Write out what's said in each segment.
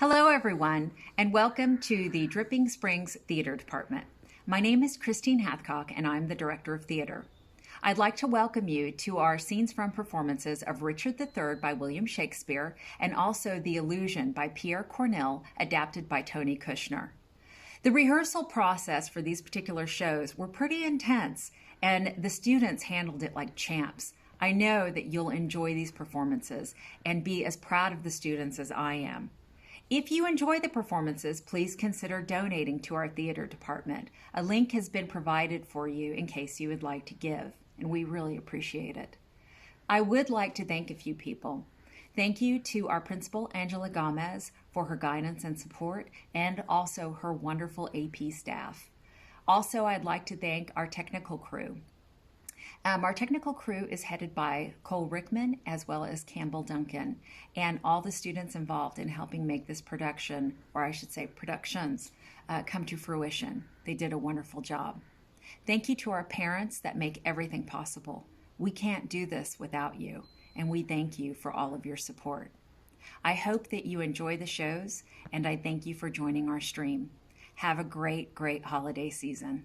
Hello, everyone, and welcome to the Dripping Springs Theater Department. My name is Christine Hathcock, and I'm the Director of Theater. I'd like to welcome you to our Scenes from performances of Richard III by William Shakespeare and also The Illusion by Pierre Corneille, adapted by Tony Kushner. The rehearsal process for these particular shows were pretty intense, and the students handled it like champs. I know that you'll enjoy these performances and be as proud of the students as I am. If you enjoy the performances, please consider donating to our theater department. A link has been provided for you in case you would like to give, and we really appreciate it. I would like to thank a few people. Thank you to our principal, Angela Gomez, for her guidance and support, and also her wonderful AP staff. Also, I'd like to thank our technical crew. Our technical crew is headed by Cole Rickman as well as Campbell Duncan, and all the students involved in helping make this production, or I should say productions, come to fruition. They did a wonderful job. Thank you to our parents that make everything possible. We can't do this without you, and we thank you for all of your support. I hope that you enjoy the shows, and I thank you for joining our stream. Have a great, great holiday season.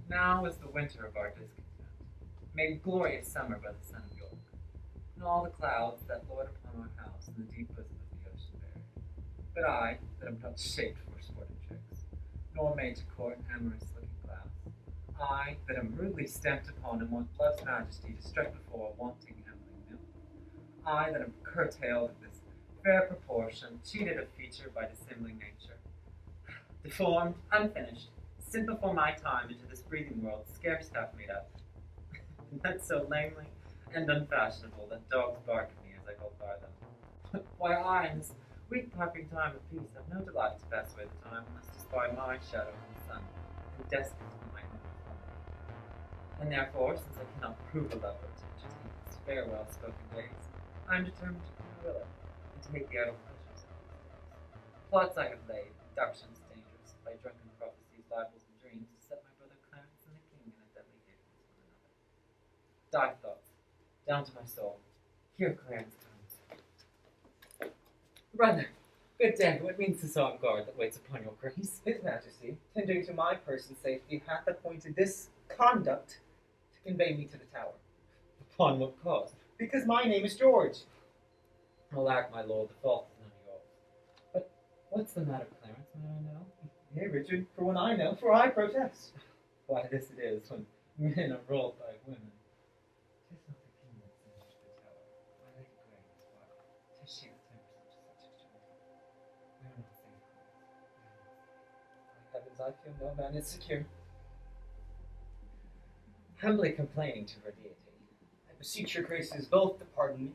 Now is the winter of our discontent, made glorious summer by the sun of York, and all the clouds that lord upon our house in the deep bosom of the ocean buried. But I, that am not shaped for sporting tricks, nor made to court amorous looking glass, I, that am rudely stamped upon and want love's majesty to strike before a wanting Emily milk, I, that am curtailed of this fair proportion, cheated of feature by dissembling nature, deformed, unfinished, sent before my time into this breathing world scarce half made up, and that so lamely and unfashionable that dogs bark at me as I go by them. Why I, in this weak puffing time of peace, have no delight to pass away the time unless to spy my shadow in the sun, and despot in my own form. And therefore, since I cannot prove a lover to entertain these farewell spoken days, I am determined to prove a lover, and take the idle pleasures of these days. Plots I have laid, inductions dangerous, by drunken prophecies, libels, and dreams, to set my brother Clarence and the king in a deadly hate against one another. Die thoughts, down to my soul. Here Clarence comes. Brother, good day. What means this on guard that waits upon your grace? His Majesty, tending to my person's safety, hath appointed this conduct to convey me to the Tower. Upon what cause? Because my name is George. Alack, my lord, the fault is none of yours. But what's the matter, Clarence, may I know? Nay, Richard, for one I know, for I protest. Why, this it is, when men are ruled by women. 'Tis not the king that sends to the Tower. My Lady Grey is what? 'Tis she that tempers him to such extremity. We are not safe, Clarence. By heavens, I feel no man is secure. Humbly complaining to her deity. I beseech your graces both to pardon me.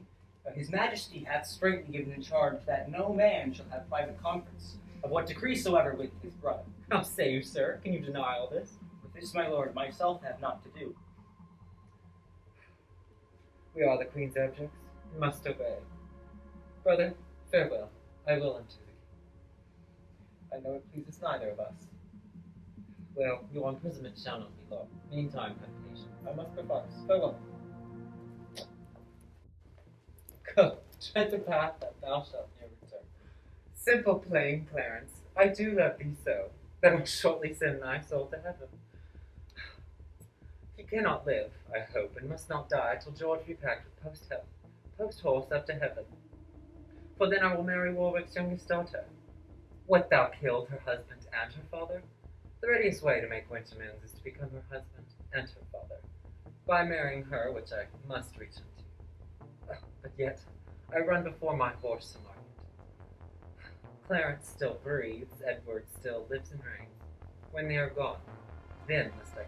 His Majesty hath straitly given in charge that no man shall have private conference of what decree soever with his brother. How say you, sir? Can you deny all this? With this, my lord, myself have not to do. We are the queen's subjects, and must obey. Brother, farewell. I will unto the king. I know it pleases neither of us. Well, your imprisonment shall not be long. Meantime, have patience. I must perforce. Farewell. Go, tread the path that thou shalt ne'er return. Simple, plain Clarence, I do love thee so, that I will shortly send thy soul to heaven. He cannot live, I hope, and must not die till George be packed with post-horse up to heaven. For then I will marry Warwick's youngest daughter. What, thou killed her husband and her father? The readiest way to make wench amends is to become her husband and her father, by marrying her, which I must reach unto. But yet, I run before my horse to market. Clarence still breathes, Edward still lives and reigns. When they are gone, then must I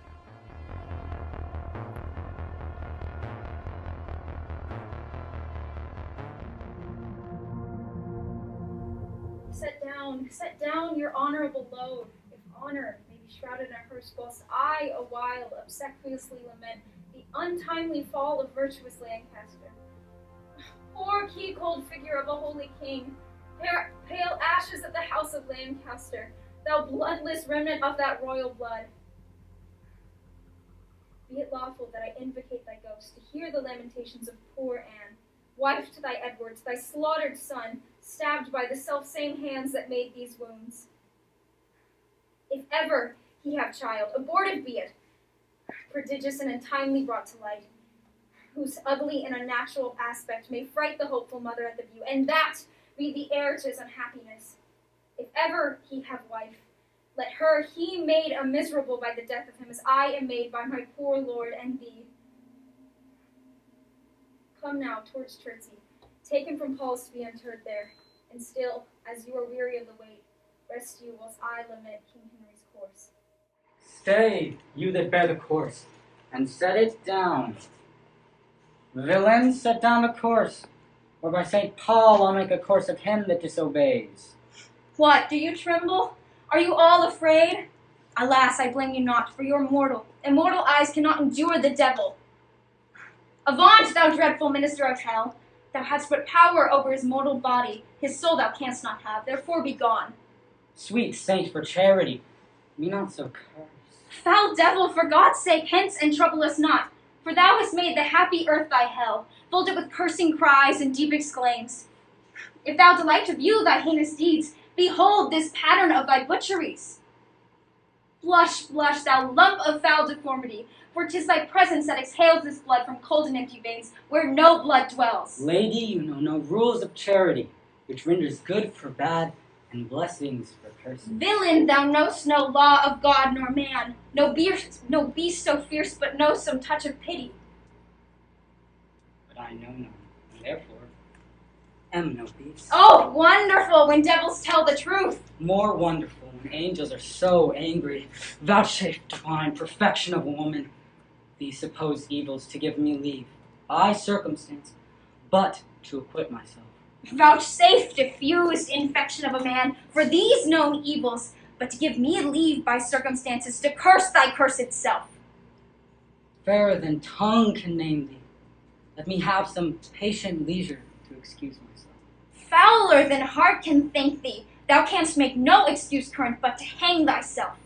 come. Set down your honorable load, if honor may be shrouded in a hearse, whilst I, a while, obsequiously lament the untimely fall of virtuous Lancaster. Poor key-cold figure of a holy king, pale ashes of the house of Lancaster, thou bloodless remnant of that royal blood. Be it lawful that I invocate thy ghost to hear the lamentations of poor Anne, wife to thy Edward, thy slaughtered son, stabbed by the self-same hands that made these wounds. If ever he have child, abortive be it, prodigious and untimely brought to light, whose ugly and unnatural aspect may fright the hopeful mother at the view, and that be the heir to his unhappiness. If ever he have wife, let her he made a miserable by the death of him, as I am made by my poor lord and thee. Come now towards Chertsey, take him from Paul's to be interred there, and still, as you are weary of the wait, rest you whilst I lament King Henry's course. Stay, you that bear the course, and set it down. Villain, set down the course, or by St. Paul I'll make a course of him that disobeys. What, do you tremble? Are you all afraid? Alas, I blame you not, for your mortal, immortal eyes cannot endure the devil. Avaunt, thou dreadful minister of hell! Thou hadst but power over his mortal body, his soul thou canst not have, therefore be gone. Sweet saint, for charity, be not so cursed. Foul devil, for God's sake, hence and trouble us not, for thou hast made the happy earth thy hell, filled it with cursing cries and deep exclaims. If thou delight to view thy heinous deeds, behold this pattern of thy butcheries. Blush, blush, thou lump of foul deformity, for 'tis thy presence that exhales this blood from cold and empty veins, where no blood dwells. Lady, you know no rules of charity, which renders good for bad, and blessings for curses. Villain, thou know'st no law of God nor man, no beast so fierce but knows some touch of pity. But I know none, and therefore am no beast. Oh, wonderful when devils tell the truth! More wonderful when angels are so angry. Vouchsafe, divine perfection of a woman, these supposed evils to give me leave, by circumstance, but to acquit myself. Vouchsafe, diffused infection of a man, for these known evils, but to give me leave by circumstances to curse thy cursed self. Fairer than tongue can name thee. Let me have some patient leisure to excuse myself. Fouler than heart can thank thee. Thou canst make no excuse current but to hang thyself.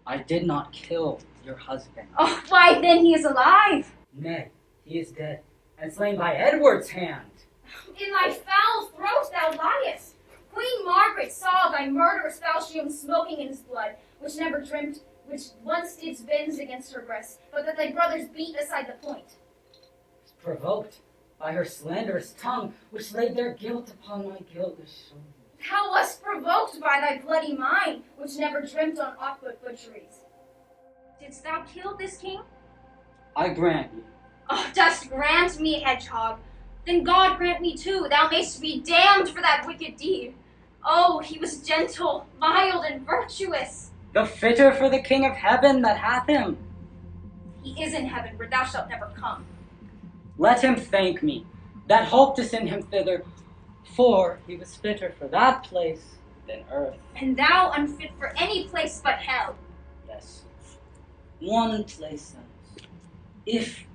I did not kill your husband. Oh, why then he is alive. Nay, he is dead, and slain by Edward's hand. In thy foul throat thou liest. Queen Margaret saw thy murderous falchion smoking in his blood, which never dreamt, which once didst venge against her breast, but that thy brothers beat aside the point. Provoked by her slanderous tongue, which laid their guilt upon my guiltless shoulder. Thou wast provoked by thy bloody mind, which never dreamt on aught but butcheries. Didst thou kill this king? I grant you. Oh, dost grant me, hedgehog? Then God grant me too, thou mayst be damned for that wicked deed. Oh, he was gentle, mild, and virtuous. The fitter for the King of heaven that hath him. He is in heaven, where thou shalt never come. Let him thank me, that hope to send him thither, for he was fitter for that place than earth. And thou unfit for any place but hell. Yes, one place else, if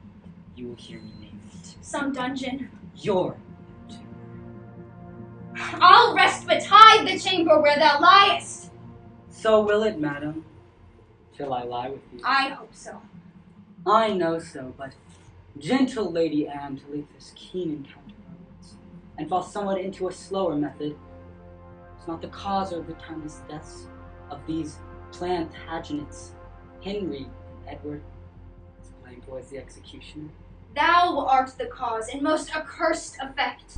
you will hear me name it. Some dungeon. Your tomb. I'll rest betide the chamber where thou liest. So will it, madam. Shall I lie with you? I hope so. I know so, but gentle Lady Anne, to leave this keen encounter onwards, and fall somewhat into a slower method, is not the cause of the timeless deaths of these Plantagenets, Henry and Edward, as blamed was the executioner. Thou art the cause, and most accursed effect.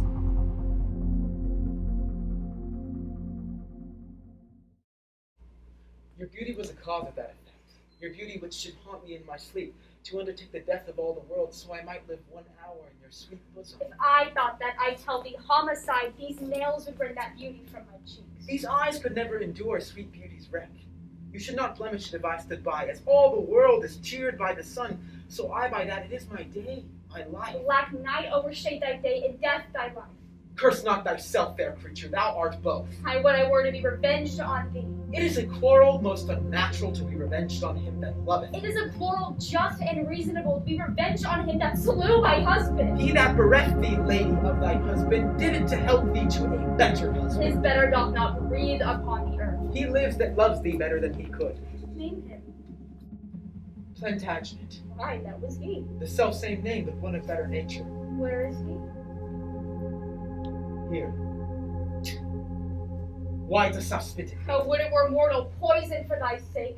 Your beauty was a cause of that effect. Your beauty which should haunt me in my sleep, to undertake the death of all the world, so I might live 1 hour in your sweet bosom. If I thought that I tell thee homicide, these nails would rend that beauty from my cheeks. These eyes could never endure sweet beauty's wreck. You should not blemish it if I stood by. As all the world is cheered by the sun, so I by that. It is my day, my life. Black night overshade thy day, and death thy life. Curse not thyself, fair creature, thou art both. I would I were to be revenged on thee. It is a quarrel most unnatural to be revenged on him that loveth. It is a quarrel just and reasonable to be revenged on him that slew thy husband. He that bereft thee, lady, of thy husband, did it to help thee to a better husband. His better doth not breathe upon the earth. He lives that loves thee better than he could. Name him. Plantagenet. Why, that was he. The self-same name, but one of better nature. Where is he? Here. Why dost thou spit at me? Oh, would it were mortal poison for thy sake.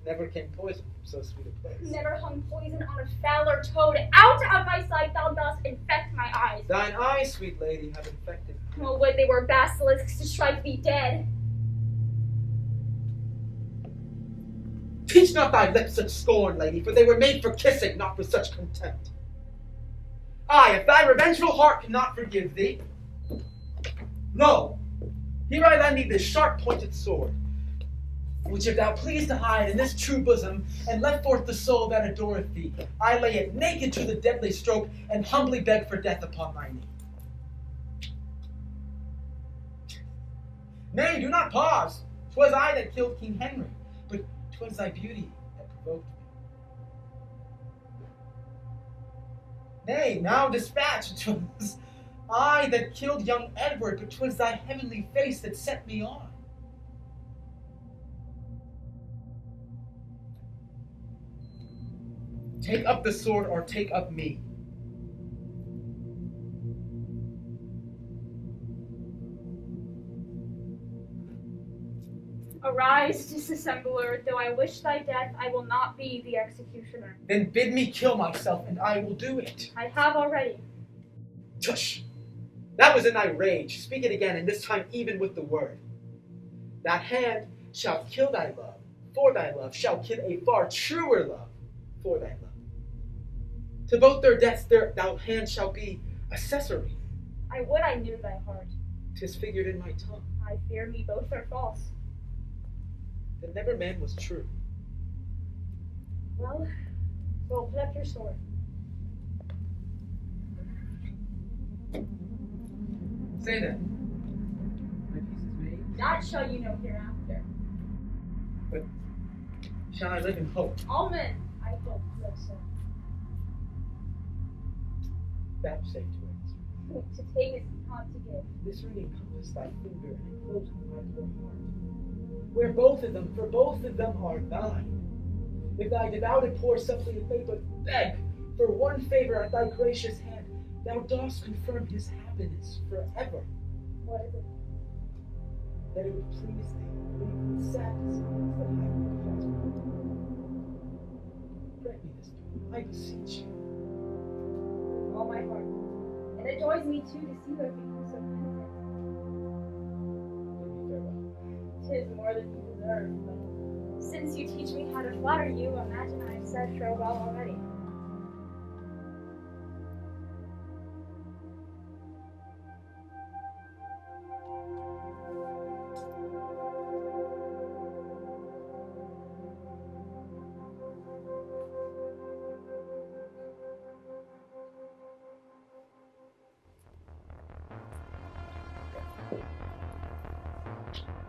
Never came poison from so sweet a place. Never hung poison on a fowler toad. Out of my sight thou dost infect my eyes. Thine eyes, sweet lady, have infected me. Oh, would they were basilisks to strike thee dead. Teach not thy lips such scorn, lady, for they were made for kissing, not for such contempt. Aye, if thy revengeful heart cannot forgive thee, lo, here I lend thee this sharp-pointed sword, which if thou please to hide in this true bosom, and let forth the soul that adoreth thee, I lay it naked to the deadly stroke, and humbly beg for death upon thy knee. Nay, do not pause. 'Twas I that killed King Henry, but 'twas thy beauty that provoked me. Nay, now dispatch. 'Twas I that killed young Edward, but 'twas thy heavenly face that set me on. Take up the sword or take up me. Arise, disassembler, though I wish thy death, I will not be the executioner. Then bid me kill myself, and I will do it. I have already. Tush! That was in thy rage. Speak it again, and this time even with the word. That hand shall kill thy love, for thy love shall kill a far truer love, for thy love. To both their deaths thou hand shall be accessory. I would I knew thy heart. 'Tis figured in my tongue. I fear me both are false. That never man was true. Well, put up your sword. Say then. My peace is made. That shall you know hereafter. But shall I live in hope? All men, I hope, live so. Vouchsafe to answer. To take is not to give. This ring encompass thy finger and enclose thy poor heart. Where both of them, for both of them are thine. If thy devoted poor suppliant may but beg for one favor at thy gracious hand, thou dost confirm his happiness forever. What is it? That it would please thee, leave the sadness that I have caused me. Grant me this boon, I beseech you. With all my heart. And it joys me too to see thou become so penitent. Bid me farewell. 'Tis more than you deserve, but since you teach me how to flatter you, imagine I have said farewell already.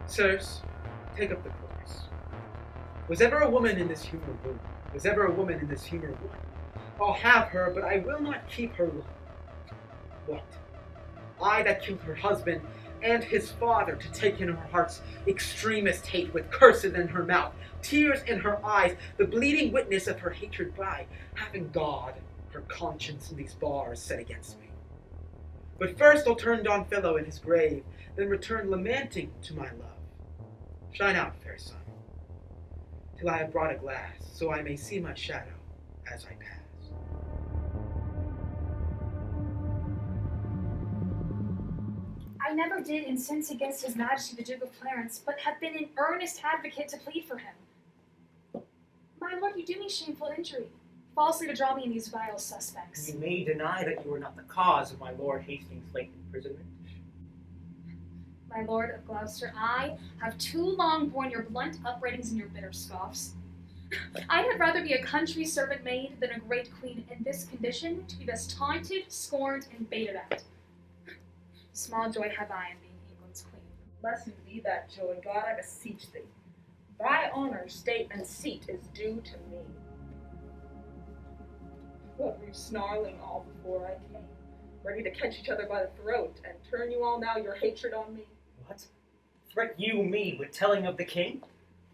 Sirs, take up the chorus. Was ever a woman in this humour room? Was ever a woman in this humour room? I'll have her, but I will not keep her long. What? I that killed her husband and his father to take in her heart's extremest hate, with curses in her mouth, tears in her eyes, the bleeding witness of her hatred by, having God, her conscience in these bars set against me. But first I'll turn Don Fellow in his grave, then return lamenting to my love. Shine out, fair sun, till I have brought a glass, so I may see my shadow as I pass. I never did incense against His Majesty the Duke of Clarence, but have been an earnest advocate to plead for him. My lord, you do me shameful injury, falsely to draw me in these vile suspects. You may deny that you were not the cause of my Lord Hastings' late imprisonment. My lord of Gloucester, I have too long borne your blunt upbraidings and your bitter scoffs. I had rather be a country servant maid than a great queen in this condition, to be thus taunted, scorned, and baited at. Small joy have I in being England's queen. Lessened be that joy, God, I beseech thee. Thy honor, state, and seat is due to me. What were you snarling all before I came, ready to catch each other by the throat, and turn you all now your hatred on me? What? Threat you me with telling of the king?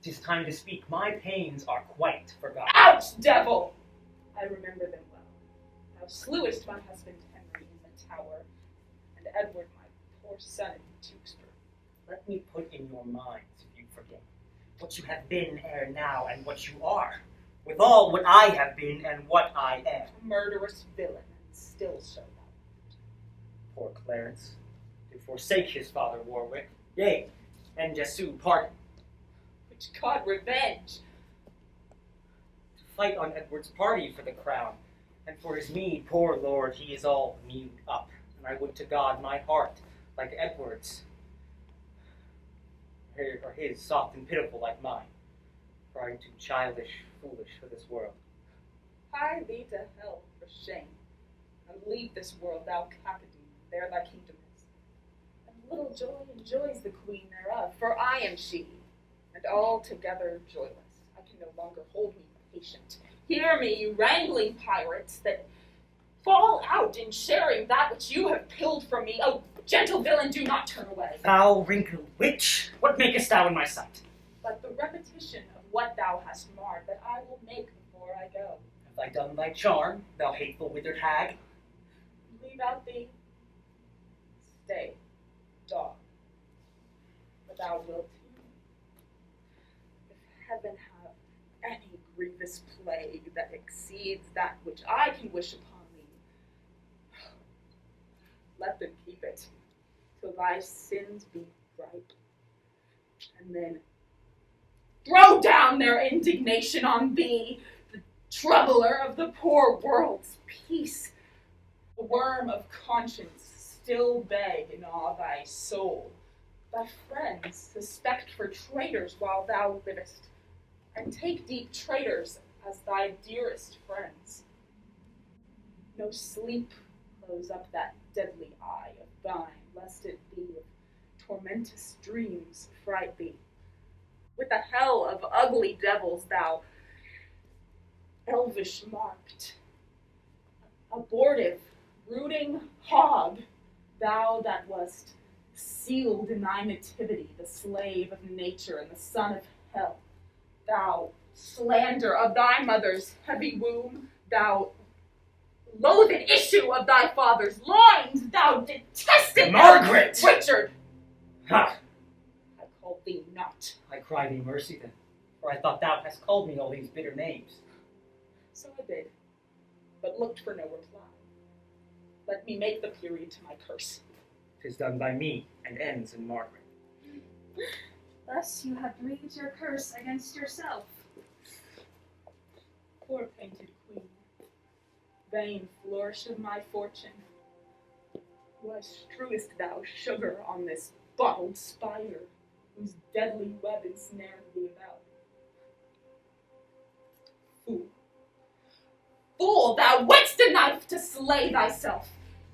'Tis time to speak. My pains are quite forgotten. Ouch, devil! I remember them well. Thou slewest my husband Henry in the Tower, and Edward my poor son in Tewkesbury. Let me put in your minds, if you forget, what you have been ere now and what you are, withal what I have been and what I am. A murderous villain, and still so thou. Poor Clarence did forsake his father Warwick, yea, and Jesu pardon. Which God revenge! To fight on Edward's party for the crown, and for his meed, poor lord, he is all mewed up, and I would to God my heart, like Edward's, or his, soft and pitiful like mine, for I am too childish, foolish for this world. Hie thee to hell for shame, and leave this world, thou Cappadine, there thy kingdom is. And little joy enjoys the queen thereof, for I am she, and altogether joyless. I can no longer hold me patient. Hear me, you wrangling pirates, that fall out in sharing that which you have pilled from me. Oh, gentle villain, do not turn away. Thou wrinkled witch, what makest thou in my sight? But the repetition of what thou hast marred, that I will make before I go. Have I done thy charm, thou hateful withered hag? Leave out thee. Stay, dog, for thou wilt hear me. If heaven have any grievous plague that exceeds that which I can wish upon thee, let them keep it till thy sins be ripe, and then throw down their indignation on thee, the troubler of the poor world's peace. The worm of conscience still beg in all thy soul. Thy friends suspect for traitors while thou livest, and take deep traitors as thy dearest friends. No sleep close up that deadly eye of thine, lest it be of tormentous dreams fright thee. With the hell of ugly devils thou elvish marked, abortive, brooding hog, thou that wast sealed in thy nativity, the slave of nature and the son of hell, thou slander of thy mother's heavy womb, thou loathed issue of thy father's loins, thou detested Margaret! Richard! Ha! I called thee not. I cry thee mercy then, for I thought thou hast called me all these bitter names. So I did, but looked for no reply. Let me make the period to my curse. 'Tis done by me, and ends in Margaret. Thus you have breathed your curse against yourself. Poor painted queen, vain flourish of my fortune, why strewest thou sugar on this bottled spider, whose deadly web ensnared thee about? Fool, fool, thou whetst a knife to slay thyself,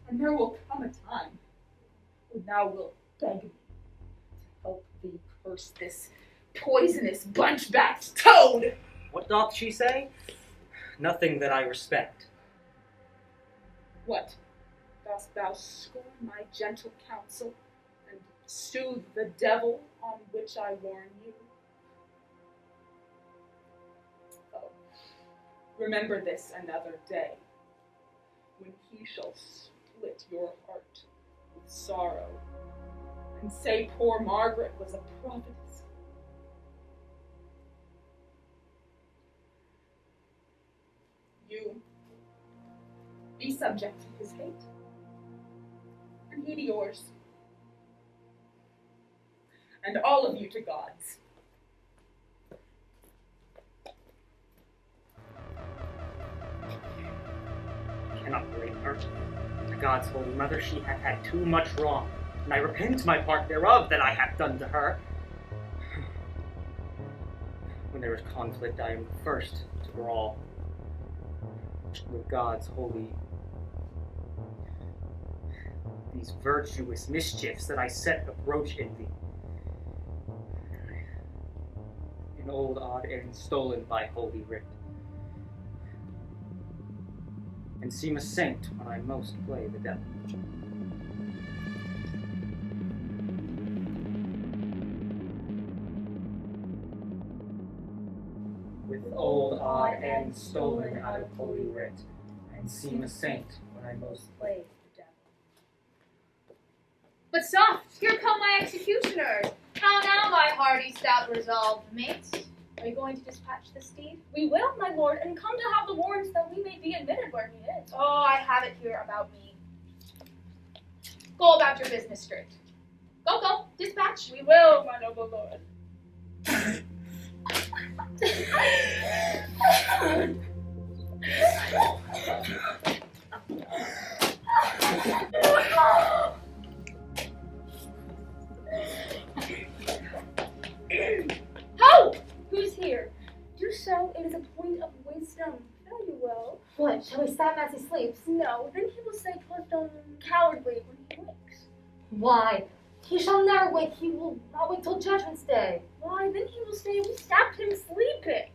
and there will come a time when thou wilt beg me to help thee curse this poisonous bunch-backed toad. What doth she say? Nothing that I respect. What? Dost thou scorn my gentle counsel, and soothe the devil on which I warn you? Oh, remember this another day, when he shall split your heart with sorrow, and say poor Margaret was a prophetess. You be subject to his hate, and he to yours, and all of you to God's. I cannot blame her. To God's holy mother, she hath had too much wrong. and I repent my part thereof that I have done to her. When there is conflict, I am the first to brawl with God's holy. These virtuous mischiefs that I set abroach in thee. An old odd end stolen by holy writ. And seem a saint when I most play the devil. With old odd end stolen out of holy writ, and seem a saint when I most play the devil. But soft, here come my executioners. How now, my hardy, stout, resolved mates? Are you going to dispatch the steed? We will, my lord, and come to have the warrants that we may be admitted where he is. Oh, I have it here about me. Go about your business straight. Go, dispatch. We will, my noble lord. Ho! Who's here? Do so, it is a point of wisdom. Very well. What, shall we stab him as he sleeps? No, then he will say 'twas done cowardly when he wakes. Why? He shall never wake. He will not wake till Judgment's Day. Why, then he will say we stabbed him sleeping.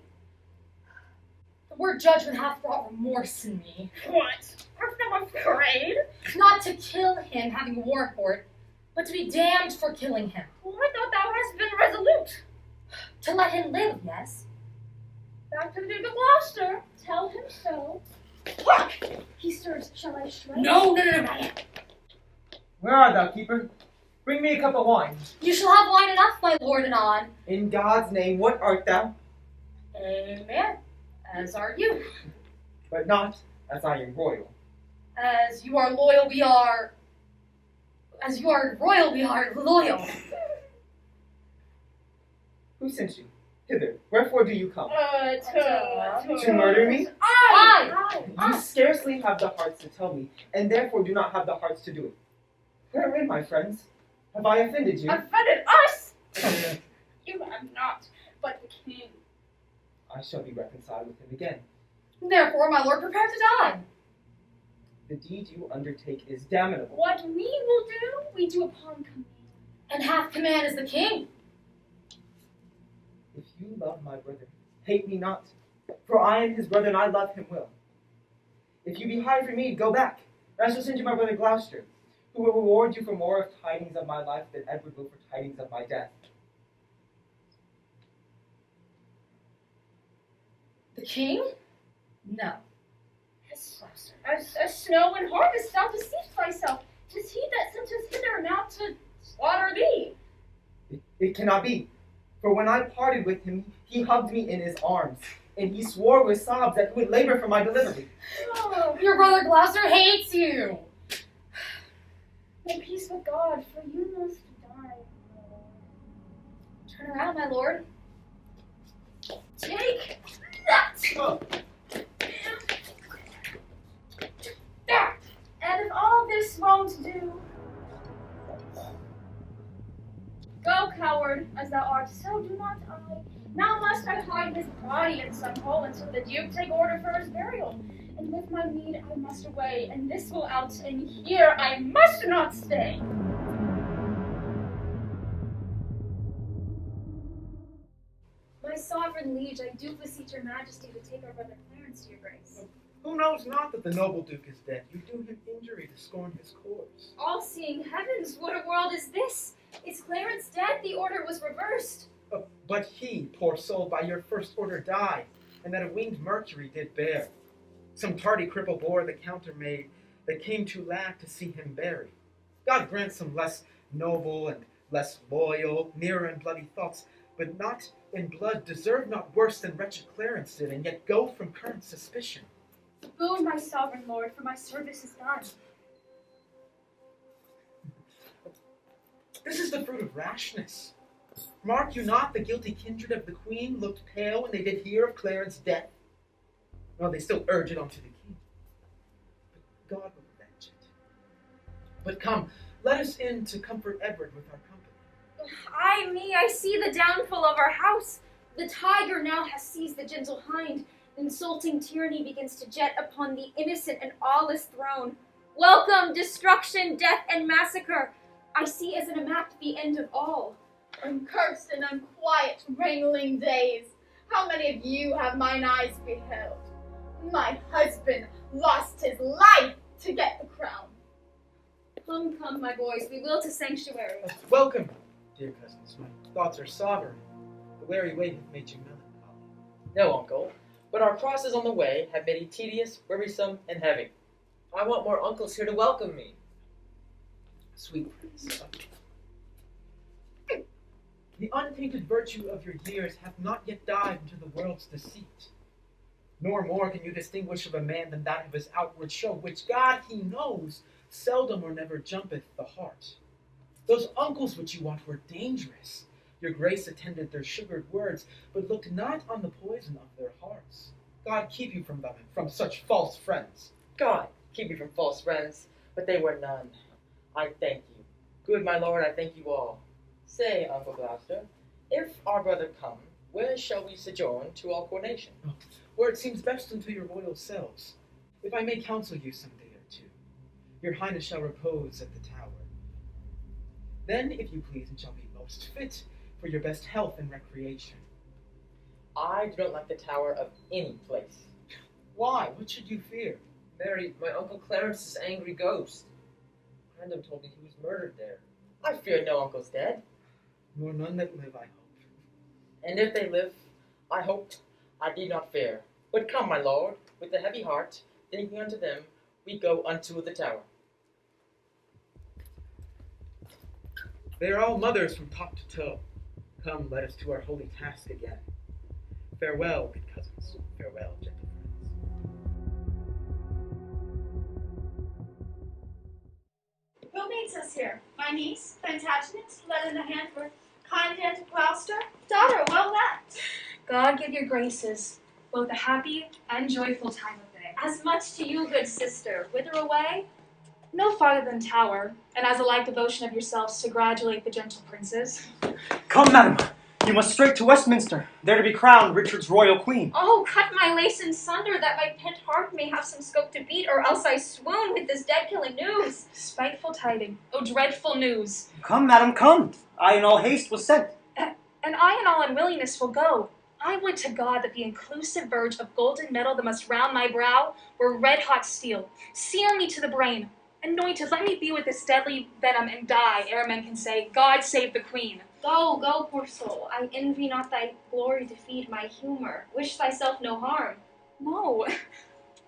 The word judgment hath brought remorse in me. What? Art thou afraid? Not to kill him, having a warrant for it, but to be damned for killing him. Well, I thought thou hadst been resolute. To let him live, yes. Back to the Duke of Gloucester. Tell him so. He stirs. Shall I strike? No. Where art thou, keeper? Bring me a cup of wine. You shall have wine enough, my lord anon. In God's name, what art thou? A man, as are you. But not as I am royal. As you are loyal, we are... As you are royal, we are loyal. Who sent you hither? Wherefore do you come? To murder me? I! You scarcely have the hearts to tell me, and therefore do not have the hearts to do it. Wherein, my friends? Have I offended you? Offended us? You have not, but the king. I shall be reconciled with him again. Therefore, my lord, prepare to die. The deed you undertake is damnable. What we will do, we do upon command. And half command is the king. If you love my brother, hate me not, for I am his brother and I love him well. If you be high for me, go back, and I shall send you my brother Gloucester, who will reward you for more of tidings of my life than Edward will for tidings of my death. The king? No. As snow and harvest, thou deceived thyself. 'Tis he that sent us hither now to slaughter thee. It cannot be, for when I parted with him, he hugged me in his arms, and he swore with sobs that he would labor for my delivery. Oh, Your brother Gloucester hates you. make peace with God, for you must die. Turn around, my lord. Take that! Oh. There! And if all this won't do, go, coward, as thou art, so do not I. Now must I hide his body in some hole until the Duke take order for his burial. And with my mead I must away, and this will out, and here I must not stay. My sovereign liege, I do beseech your majesty to take our brother Clarence to your grace. Who knows not that the noble duke is dead? You do him injury to scorn his corpse. All-seeing heavens, what a world is this? Is Clarence dead? The order was reversed. But he, poor soul, by your first order died, and that a winged Mercury did bear. Some tardy cripple bore the countermaid that came too late to see him buried. God grant some less noble and less loyal, nearer in bloody thoughts, but not in blood, deserve not worse than wretched Clarence did, and yet go from current suspicion. Boon, my sovereign lord, for my service is done. This is the fruit of rashness. Mark you not the guilty kindred of the queen looked pale when they did hear of Clarence's death? Well, they still urge it unto the king. But God will avenge it. But come, Let us in to comfort Edward with our company. Ay me, I see the downfall of our house. The tiger now has seized the gentle hind. Insulting tyranny begins to jet upon the innocent and aweless throne. Welcome, destruction, death, and massacre. I see as in a map the end of all. Uncursed and unquiet wrangling days, how many of you have mine eyes beheld? My husband lost his life to get the crown. Come, come, my boys, we will to sanctuary. Welcome, dear cousins. My thoughts are sovereign. The weary way hath made you melancholy. No, uncle, but our crosses on the way have made it tedious, wearisome, and heavy. I want more uncles here to welcome me. Sweet prince, the untainted virtue of your years hath not yet died into the world's deceit. Nor more can you distinguish of a man than that of his outward show, which God he knows seldom or never jumpeth the heart. Those uncles which you want were dangerous. Your grace attended their sugared words, but looked not on the poison of their hearts. God keep you from them and from such false friends. God, keep me from false friends, but they were none. I thank you. Good my lord, I thank you all. Say, Uncle Gloucester, if our brother come, where shall we sojourn to our coronation? Where it seems best unto your royal selves. If I may counsel you some day or two, your highness shall repose at the tower. Then, if you please, it shall be most fit for your best health and recreation. I do not like the tower of any place. Why? What should you fear? Mary, my Uncle Clarence's angry ghost. Random told me he was murdered there. I fear no uncle's dead. Nor none that live, I hope. And if they live, I hoped I need not fear. But come, my lord, with a heavy heart, thinking unto them, we go unto the tower. They are all mothers from top to toe. Come, let us to our holy task again. Farewell, good cousins. Farewell, gentle friends. Who meets us here? My niece, Plantagenet, led in the hand for kind hand to Gloucester? Daughter, well met. God give your graces both a happy and joyful time of day. As much to you, good sister. Whither away? No farther than Tower, and as a like devotion of yourselves to gratulate the gentle princes. Come, madam, you must straight to Westminster, there to be crowned Richard's royal queen. Oh, cut my lace in sunder, that my pent heart may have some scope to beat, or else I swoon with this dead-killing news. Spiteful tiding, oh dreadful news. Come, madam, come. I in all haste was sent. And I in all unwillingness will go. I would to God that the inclusive verge of golden metal that must round my brow were red-hot steel. Sear me to the brain. Anointed, let me be with this deadly venom and die, ere men can say, God save the queen. Go, go, poor soul. I envy not thy glory to feed my humor. Wish thyself no harm. No.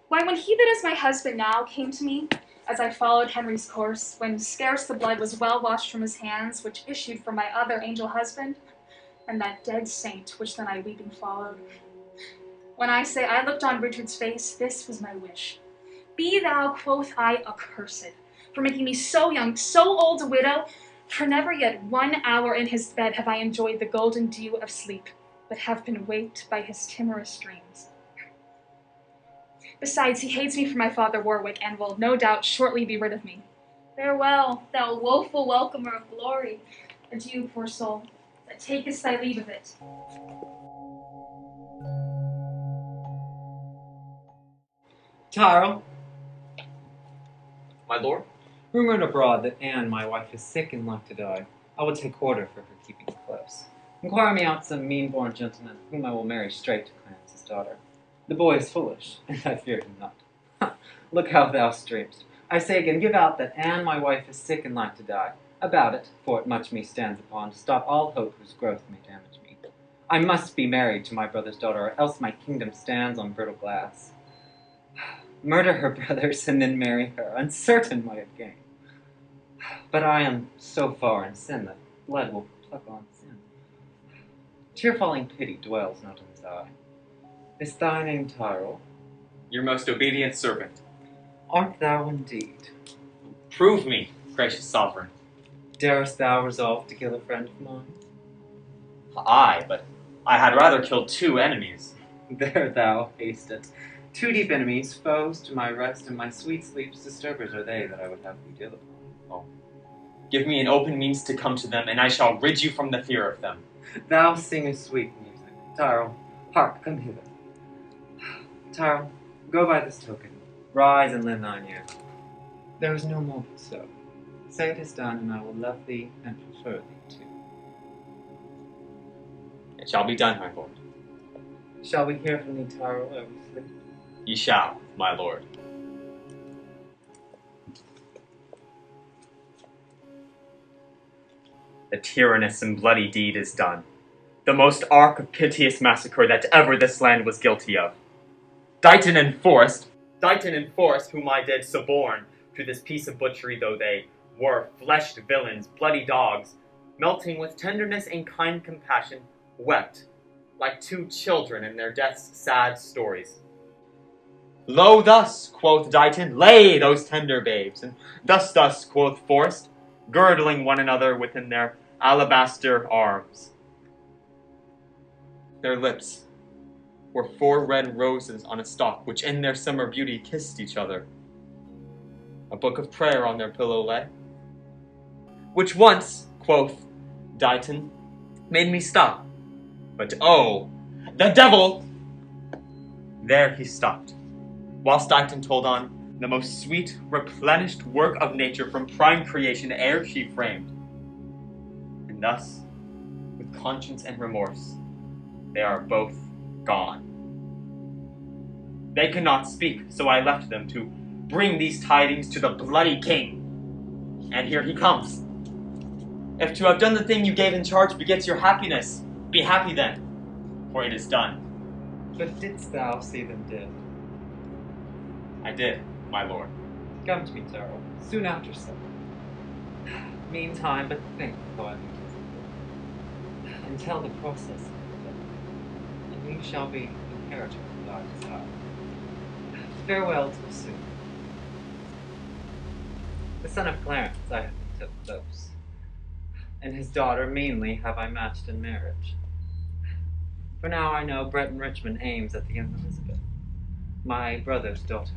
Why, when he that is my husband now came to me, as I followed Henry's course, when scarce the blood was well washed from his hands, which issued from my other angel husband, and that dead saint, which then I weeping followed. When I say I looked on Richard's face, this was my wish. Be thou, quoth I, accursed, for making me so young, so old a widow, for never yet 1 hour in his bed have I enjoyed the golden dew of sleep, but have been waked by his timorous dreams. Besides, he hates me for my father Warwick, and will, no doubt, shortly be rid of me. Farewell, thou woeful welcomer of glory. Adieu, poor soul, that takest thy leave of it. Tyrell. My lord? Rumored abroad that Anne, my wife, is sick and like to die. I will take order for her keeping close. Inquire me out some mean-born gentleman, whom I will marry straight to Clarence's daughter. The boy is foolish, and I fear him not. Look how thou streamst. I say again, give out that Anne, my wife, is sick and like to die. About it, for it much me stands upon, to stop all hope whose growth may damage me. I must be married to my brother's daughter, or else my kingdom stands on brittle glass. Murder her brothers, and then marry her, uncertain way of gain. But I am so far in sin that blood will pluck on sin. Tear-falling pity dwells not in his eye. Is thy name Tyrell? Your most obedient servant. Art thou indeed? Prove me, gracious sovereign. Darest thou resolve to kill a friend of mine? Aye, but I had rather kill 2 enemies. There thou hast it. 2 deep enemies, foes to my rest and my sweet sleep's disturbers are they that I would have thee deal upon. Oh, Give me an open means to come to them, and I shall rid you from the fear of them. Thou singest sweet music. Tyrell, hark, come hither. Tyrell, go by this token. Rise and lend thine ear. There is no more but so. Say it is done, and I will love thee and prefer thee too. It shall be done, my lord. Shall we hear from thee, Tyrell, ere we sleep? Ye shall, my lord. The tyrannous and bloody deed is done. The most arc of piteous massacre that ever this land was guilty of. Dighton and Forrest, whom I did suborn to this piece of butchery though they were, fleshed villains, bloody dogs, melting with tenderness and kind compassion, wept like two children in their death's sad stories. Lo, thus, quoth Dighton, lay those tender babes, and thus, quoth Forrest, girdling one another within their alabaster arms. Their lips were 4 red roses on a stalk, which in their summer beauty kissed each other. A book of prayer on their pillow lay, which once, quoth Dighton, made me stop. But oh, the devil! There he stopped, whilst Dighton told on the most sweet, replenished work of nature from prime creation ere she framed. And thus, with conscience and remorse, they are both gone. They cannot speak, so I left them to bring these tidings to the bloody king. And here he comes. If to have done the thing you gave in charge begets your happiness, be happy then, for it is done. But didst thou see them dead? I did, my lord. Come to me, Tyrell, soon after supper. Meantime, but think how I may kiss thee, and tell the process of the death, and you shall be inheritor of thy desire. Farewell till soon. The son of Clarence I have been took close, and his daughter meanly have I matched in marriage. For now I know Breton Richmond aims at the young Elizabeth, my brother's daughter,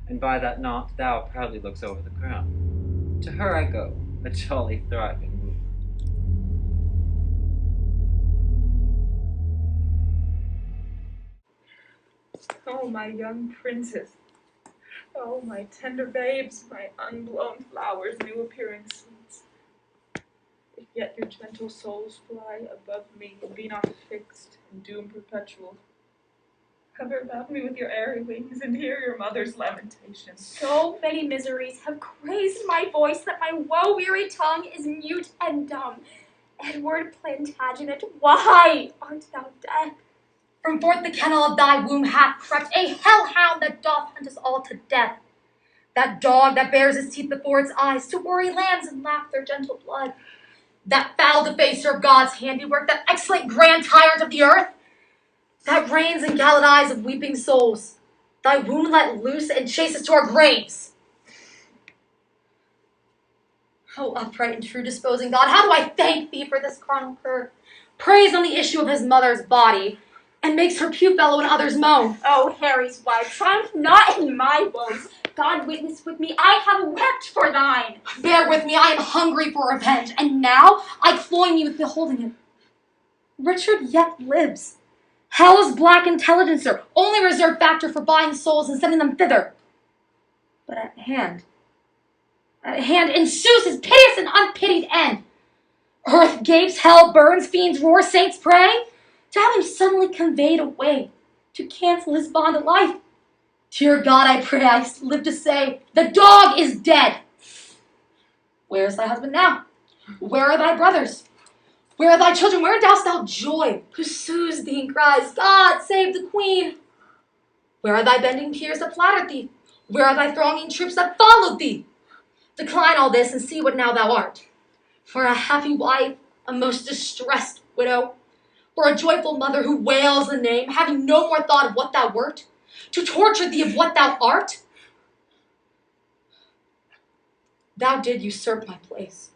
and by that knot thou proudly looks over the crown. To her I go, a jolly thriving wooer. Oh, my young princes. Oh, my tender babes, my unblown flowers, new appearing sweets. If yet your gentle souls fly above me and be not fixed in doom perpetual, hover about me with your airy wings and hear your mother's lamentations. So many miseries have crazed my voice that my woe-weary tongue is mute and dumb. Edward Plantagenet, why art thou dead? From forth the kennel of thy womb hath crept a hellhound that doth hunt us all to death. That dog that bears his teeth before its eyes to worry lands and lap their gentle blood. That foul defacer of God's handiwork, that excellent grand tyrant of the earth, that reigns in gallant eyes of weeping souls, thy wound let loose and chase us to our graves. O upright and true disposing God, how do I thank thee for this carnal cur, prays on the issue of his mother's body, and makes her pew bellow and others moan. Oh, Harry's wife, triumph not in my woes. God witness with me, I have wept for thine. Bear with me, I am hungry for revenge, and now I cloy me with beholding him. Richard yet lives. Hell's black intelligencer, only reserved factor for buying souls and sending them thither. But at hand ensues his piteous and unpitied end. Earth gapes, hell burns, fiends roar, saints pray, to have him suddenly conveyed away, to cancel his bond of life. Dear God, I pray, I live to say, the dog is dead. Where is thy husband now? Where are thy brothers? Where are thy children? Where dost thou joy, who soothes thee and cries, God, save the queen? Where are thy bending peers that flattered thee? Where are thy thronging troops that followed thee? Decline all this and see what now thou art. For a happy wife, a most distressed widow, for a joyful mother who wails the name, having no more thought of what thou wert, to torture thee of what thou art. Thou did usurp my place,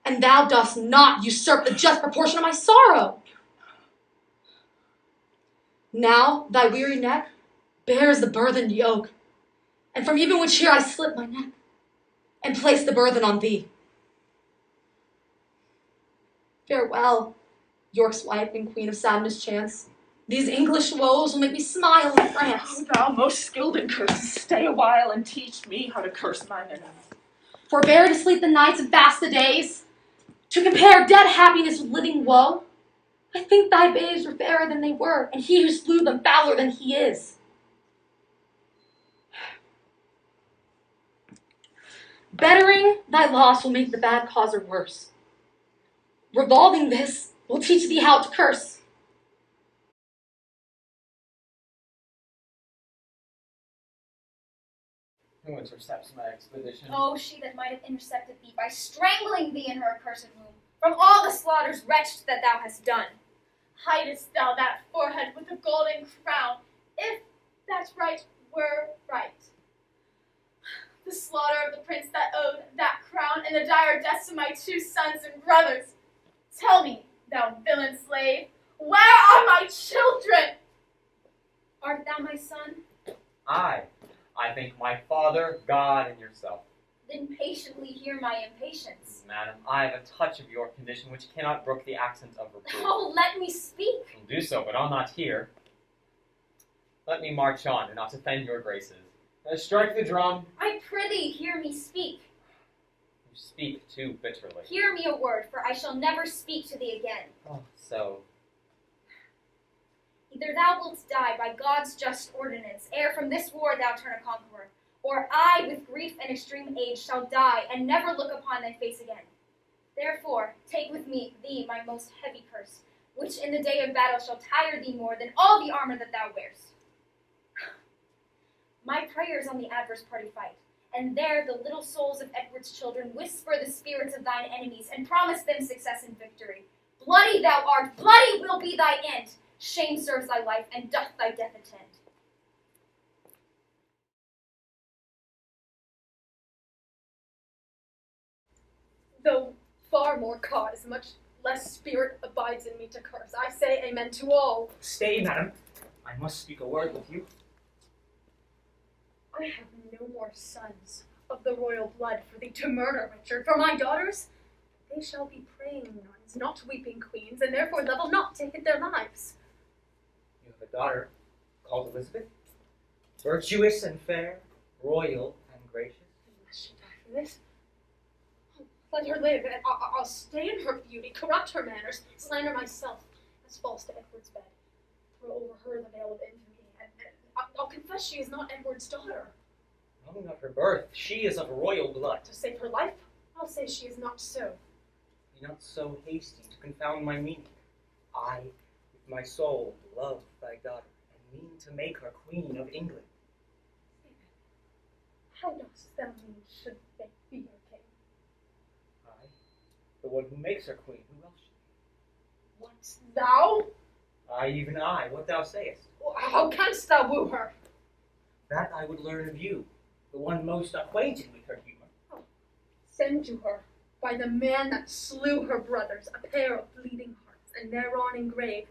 and thou dost not usurp the just proportion of my sorrow. Now thy weary neck bears the burthened yoke, and from even which here I slip my neck. and place the burthen on thee. Farewell, York's wife and queen of sadness chance. These English woes will make me smile in France. Oh, thou most skilled in curses, stay a while and teach me how to curse mine enemies. Forbear to sleep the nights and fast the days, to compare dead happiness with living woe. I think thy babes were fairer than they were, and he who slew them fouler than he is. Bettering thy loss will make the bad causer worse. Revolving this will teach thee how to curse. Who intercepts my expedition? Oh, she that might have intercepted thee by strangling thee in her accursed womb, from all the slaughters wretched that thou hast done. Hidest thou that forehead with a golden crown, if that right were right? The slaughter of the prince that owed that crown, and the dire deaths of my 2 sons and brothers. Tell me, thou villain slave, where are my children? Art thou my son? I think my father, God, and yourself. Then patiently hear my impatience. Madam, I have a touch of your condition which cannot brook the accent of reproof. Oh, let me speak. I'll do so, but I'll not hear. Let me march on, and not offend your graces. Strike the drum. I prithee, hear me speak. You speak too bitterly. Hear me a word, for I shall never speak to thee again. Oh, so. Either thou wilt die by God's just ordinance, ere from this war thou turn a conqueror, or I, with grief and extreme age, shall die, and never look upon thy face again. Therefore, take with me thee my most heavy curse, which in the day of battle shall tire thee more than all the armor that thou wearest. My prayers on the adverse party fight, and there the little souls of Edward's children whisper the spirits of thine enemies, and promise them success and victory. Bloody thou art, bloody will be thy end. Shame serves thy life, and doth thy death attend. Though far more cause, much less spirit abides in me to curse. I say amen to all. Stay, madam. I must speak a word with you. I have no more sons of the royal blood for thee to murder, Richard. For my daughters, they shall be praying nuns, not weeping queens, and therefore love will not take their lives. You have a daughter called Elizabeth, virtuous and fair, royal and gracious. Must she die for this? Oh, let her live, and I'll stain her beauty, corrupt her manners, slander myself as false to Edward's bed, throw over her the veil of infamy, and I'll confess she is not Edward's daughter. Knowing of her birth, she is of royal blood. To save her life, I'll say she is not so. Be not so hasty to confound my meaning. I, with my soul, love thy daughter, and mean to make her Queen of England. How dost thou mean should they be your king? I, the one who makes her Queen, who else should be? What, thou? I, even I, what thou sayest. How canst thou woo her? That I would learn of you, the one most acquainted with her humor. Oh, send to her, by the man that slew her brothers, a pair of bleeding hearts, and thereon engrave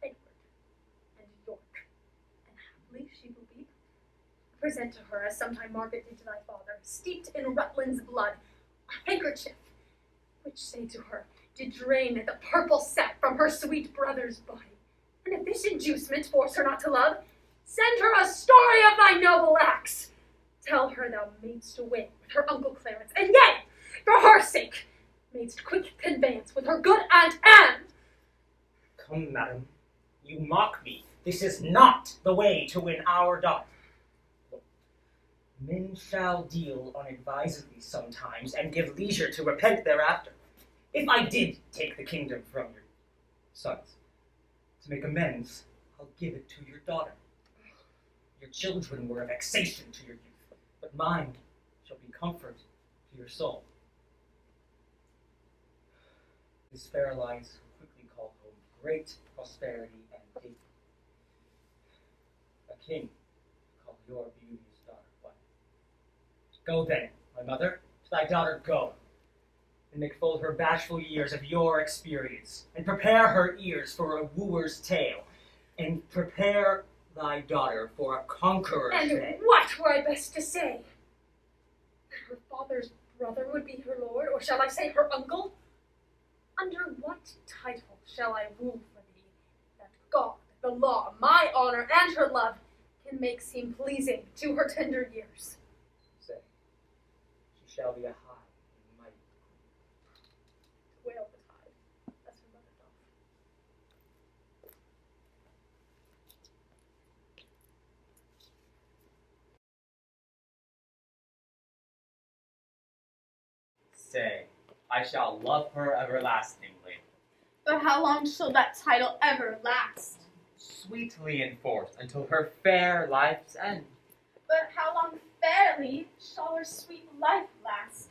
Edward and York, and haply she will weep. Present to her, as sometime Margaret did to thy father, steeped in Rutland's blood, a handkerchief, which, say to her, did drain the purple sap from her sweet brother's body. And if this inducement force her not to love, send her a story of thy noble acts. Tell her thou madest away with her uncle Clarence, and yet, for her sake, madest quick conveyance with her good Aunt Anne. Come, madam, you mock me. This is not the way to win our daughter. Men shall deal unadvisedly sometimes, and give leisure to repent thereafter. If I did take the kingdom from your sons, to make amends, I'll give it to your daughter. Your children were a vexation to your youth, but mine shall be comfort to your soul. These fair lines quickly call home great prosperity and dignity. A king call your beauteous daughter wife. Go then, my mother, to thy daughter go, and make full her bashful years of your experience, and prepare her ears for a wooer's tale, and prepare thy daughter for a conqueror's And day. what were I best to say? her father's brother would be her lord, or shall I say her uncle? Under what title shall I woo for thee, that God, the law, my honor, and her love can make seem pleasing to her tender years? Say, she shall be a high and mighty queen. Wail the tide, as her mother doth. Say, I shall love her everlastingly, But how long shall that title ever last? sweetly enforced until her fair life's end. But how long fairly shall her sweet life last?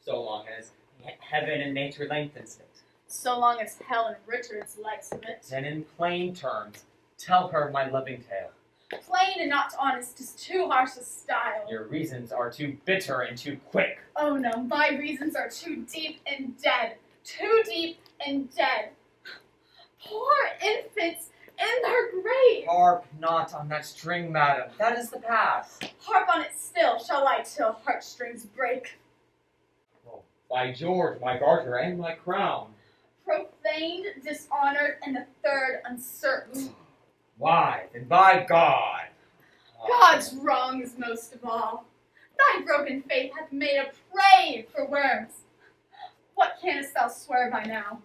So long as heaven and nature lengthens it. So long as Hell and Richard's likes of it. Then in plain terms, tell her my loving tale. Plain and not honest is too harsh a style. Your reasons are too bitter and too quick. Oh no, my reasons are too deep and dead. Too deep and dead. Poor infants in their grave. Harp not on that string, madam. That is the past. Harp on it still, shall I till heartstrings break. Oh, by George, my garter and my crown. Profaned, dishonored, and the third uncertain. Why, then by God. God's wrong is most of all. Thy broken faith hath made a prey for worms. What canst thou swear by now?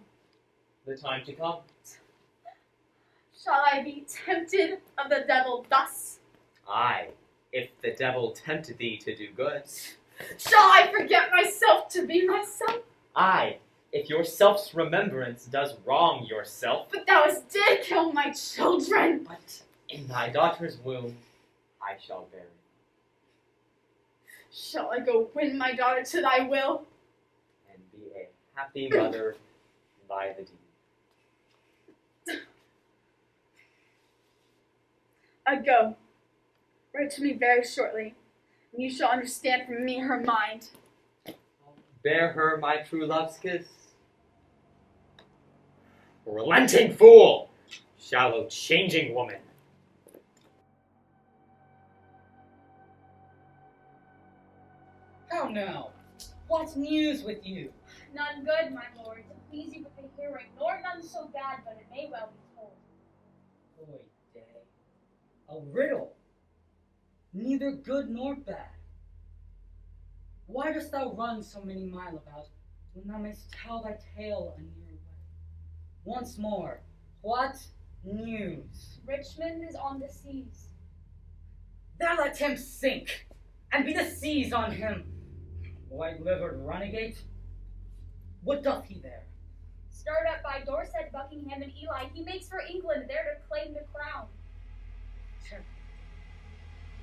The time to come. Shall I be tempted of the devil thus? Aye, if the devil tempted thee to do good. Shall I forget myself to be myself? Aye, if your self's remembrance does wrong yourself. But thou hast did kill my children. But in thy daughter's womb I shall bury. Shall I go win my daughter to thy will? And be a happy mother by the deed. I go. Write to me very shortly, and you shall understand from me her mind. Bear her my true love's kiss. Relenting fool! Shallow changing woman! How now? What's news with you? None good, my lord, to please you with the hearing, nor none so bad, but it may well be told. Boy, day. A riddle. Neither good nor bad. Why dost thou run so many mile about, when thou mayst tell thy tale a near way? Once more, what news? Richmond is on the seas. There let him sink, and be the seas on him. White-livered renegade. What doth he there? Stirred up by Dorset, Buckingham, and Ely, he makes for England, there to claim the crown.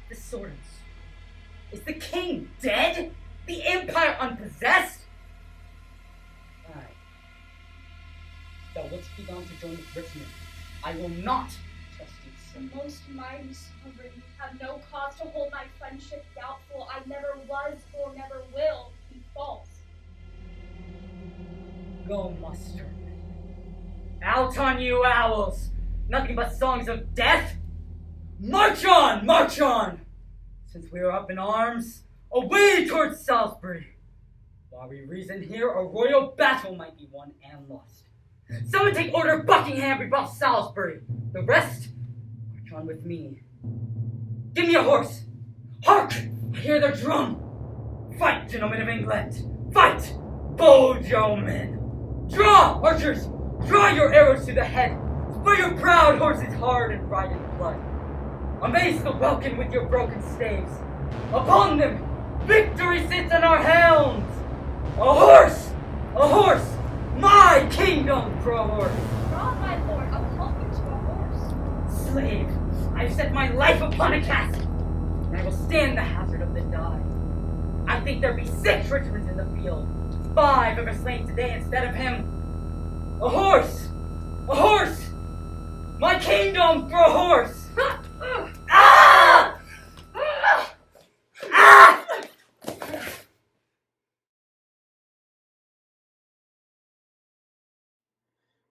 The sword and sword. Is the king dead? The empire unpossessed? Aye. Thou wouldst be gone to join with Richmond. I will not trust thee so. The most mighty sovereign, you have no cause to hold my friendship doubtful. I never was, or never will, be false. Go muster. Out on you, owls! Nothing but songs of death? March on! March on! Since we are up in arms, away towards Salisbury. While we reason here, a royal battle might be won and lost. Someone take order, Buckingham, rebuff Salisbury. The rest, march on with me. Give me a horse. Hark! I hear the drum. Fight, gentlemen of England. Fight, bold yeomen. Draw, archers. Draw your arrows to the head. Spur your proud horses hard and ride in blood. Amaze the welkin with your broken staves. Upon them, victory sits on our helms. A horse! A horse! My kingdom for a horse! Draw, my lord, a culprit to a horse. Slave, I've set my life upon a casket, and I will stand the hazard of the die. I think there be 6 Richmonds in the field, 5 ever slain today instead of him. A horse! A horse! My kingdom for a horse! Ah! Ah!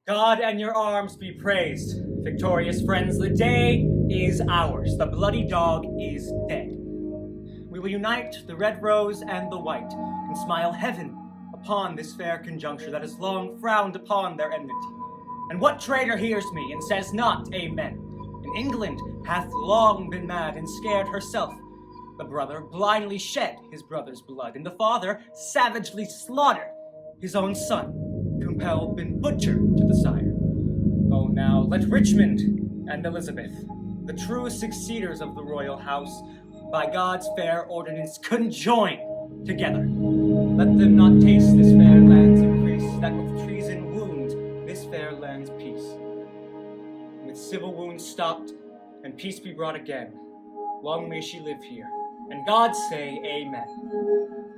God and your arms be praised. Victorious friends, the day is ours. The bloody dog is dead. We will unite the red rose and the white, and smile heaven upon this fair conjuncture that has long frowned upon their enmity. And what traitor hears me and says not amen? In England hath long been mad and scared herself. The brother blindly shed his brother's blood, and the father savagely slaughtered his own son, compelled been butchered to the sire. Oh, now let Richmond and Elizabeth, the true succeeders of the royal house, by God's fair ordinance conjoin together. Let them not taste this fair land's increase, that with treason wound this fair land's peace. With civil wounds stopped, and peace be brought again. Long may she live here, and God say amen.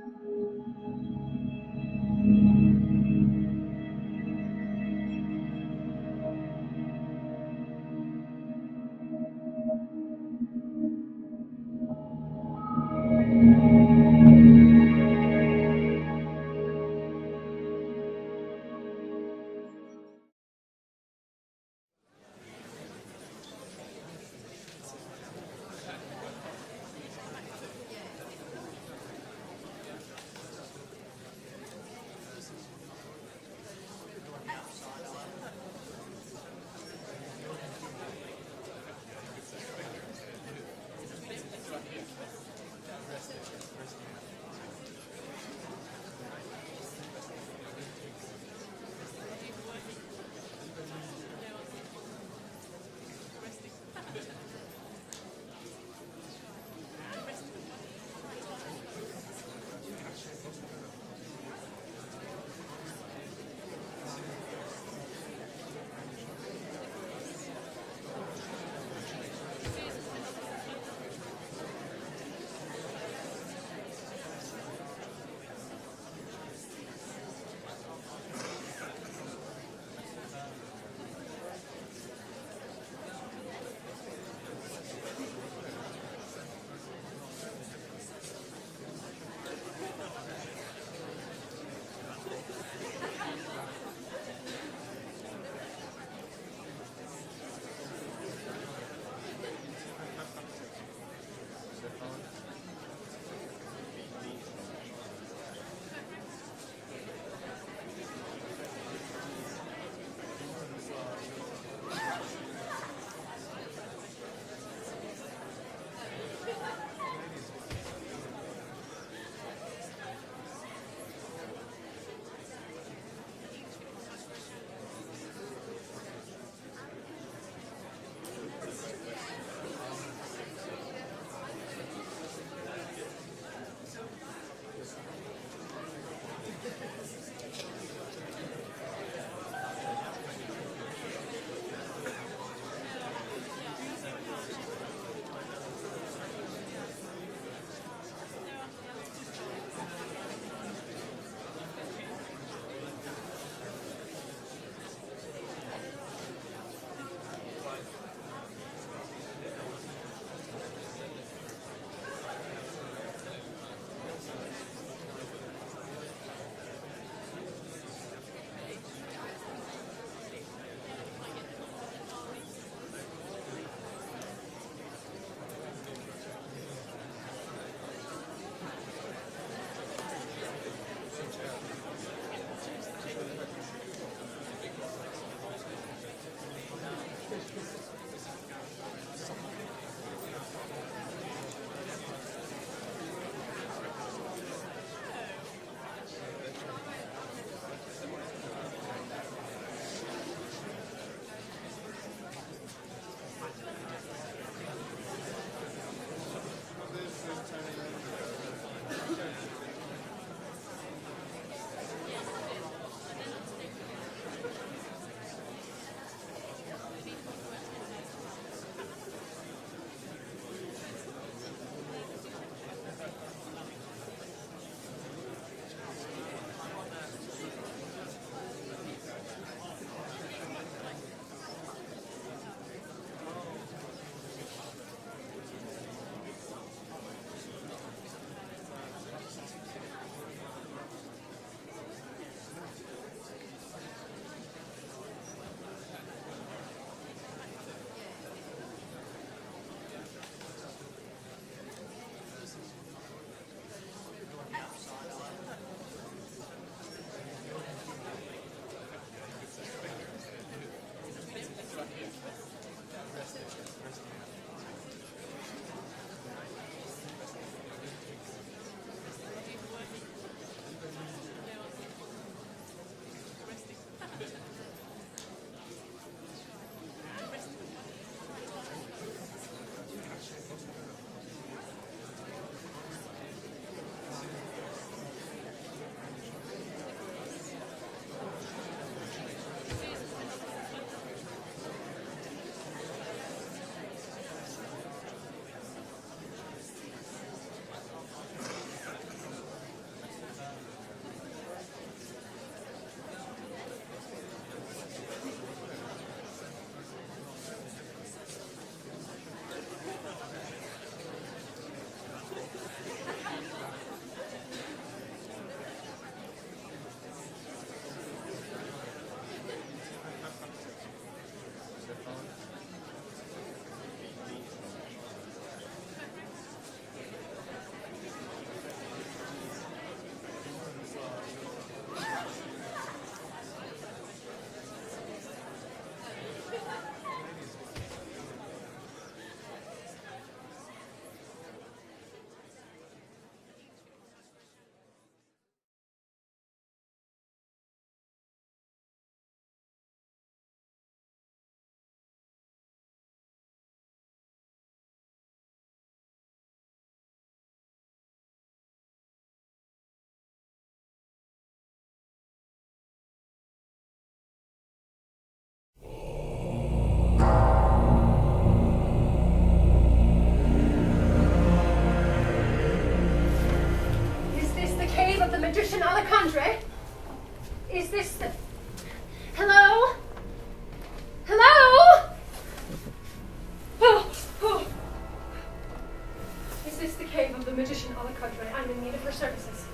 services.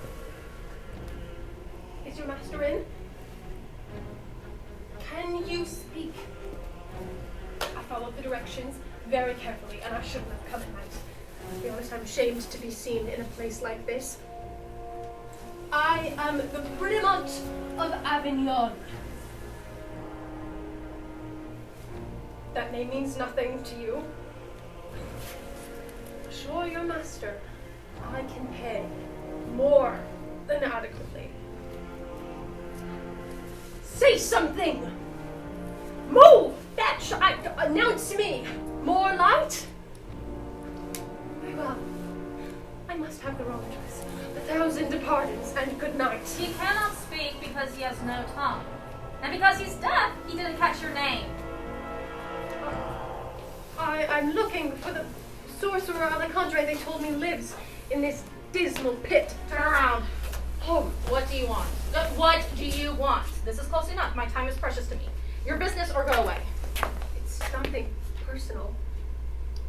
Is your master in? Can you speak? I followed the directions very carefully, and I shouldn't have come at night. To be honest, I'm ashamed to be seen in a place like this. I am the Primate of Avignon. That name means nothing to you. Assure your master I can pay more than adequately. Say something! Move! Fetch! Announce me! More light? Very well. I must have the wrong address. 1,000 pardons and good night. He cannot speak because he has no tongue. And because he's deaf, he didn't catch your name. I'm looking for the sorcerer Alejandre they told me lives in this dismal pit. Turn around. Oh, what do you want? What do you want? This is close enough. My time is precious to me. Your business or go away. It's something personal.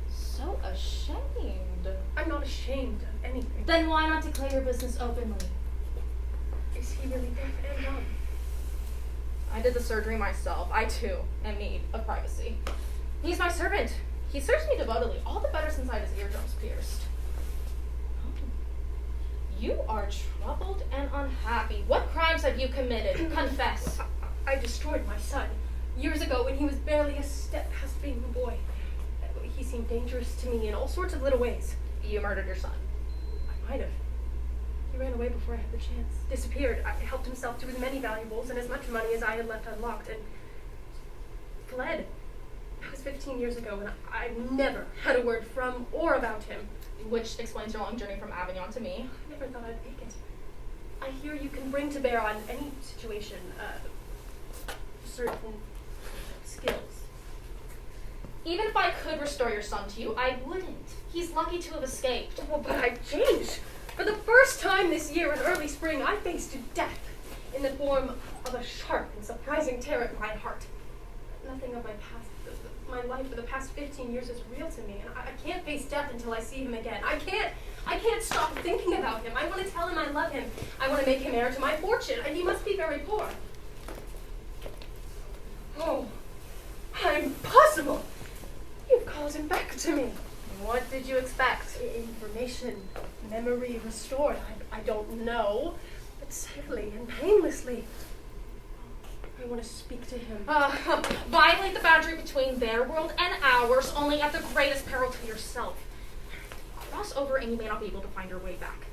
So ashamed. I'm not ashamed of anything. Then why not declare your business openly? Is he really deaf and dumb? I did the surgery myself. I, too, am in need of privacy. He's my servant. He serves me devotedly, all the better since I had his eardrums pierced. You are troubled and unhappy. What crimes have you committed? Confess. I destroyed my son years ago when he was barely a step past being a boy. He seemed dangerous to me in all sorts of little ways. You murdered your son. I might have. He ran away before I had the chance. Disappeared. I helped himself to as many valuables and as much money as I had left unlocked and fled. That was 15 years ago, and I've never had a word from or about him. Which explains your long journey from Avignon to me. I never thought I'd make it. I hear you can bring to bear on any situation certain skills. Even if I could restore your son to you, I wouldn't. He's lucky to have escaped. Well, but I've changed. For the first time this year in early spring, I faced death in the form of a sharp and surprising tear at my heart. Nothing of my past, my life for the past 15 years is real to me, and I can't face death until I see him again. I can't stop thinking about him. I want to tell him I love him. I want to make him heir to my fortune, and he must be very poor. Oh, impossible! You've called him back to me. What did you expect? Information, memory restored. I don't know, but safely and painlessly. I want to speak to him. Violate the boundary between their world and ours, only at the greatest peril to yourself. Cross over and you may not be able to find your way back.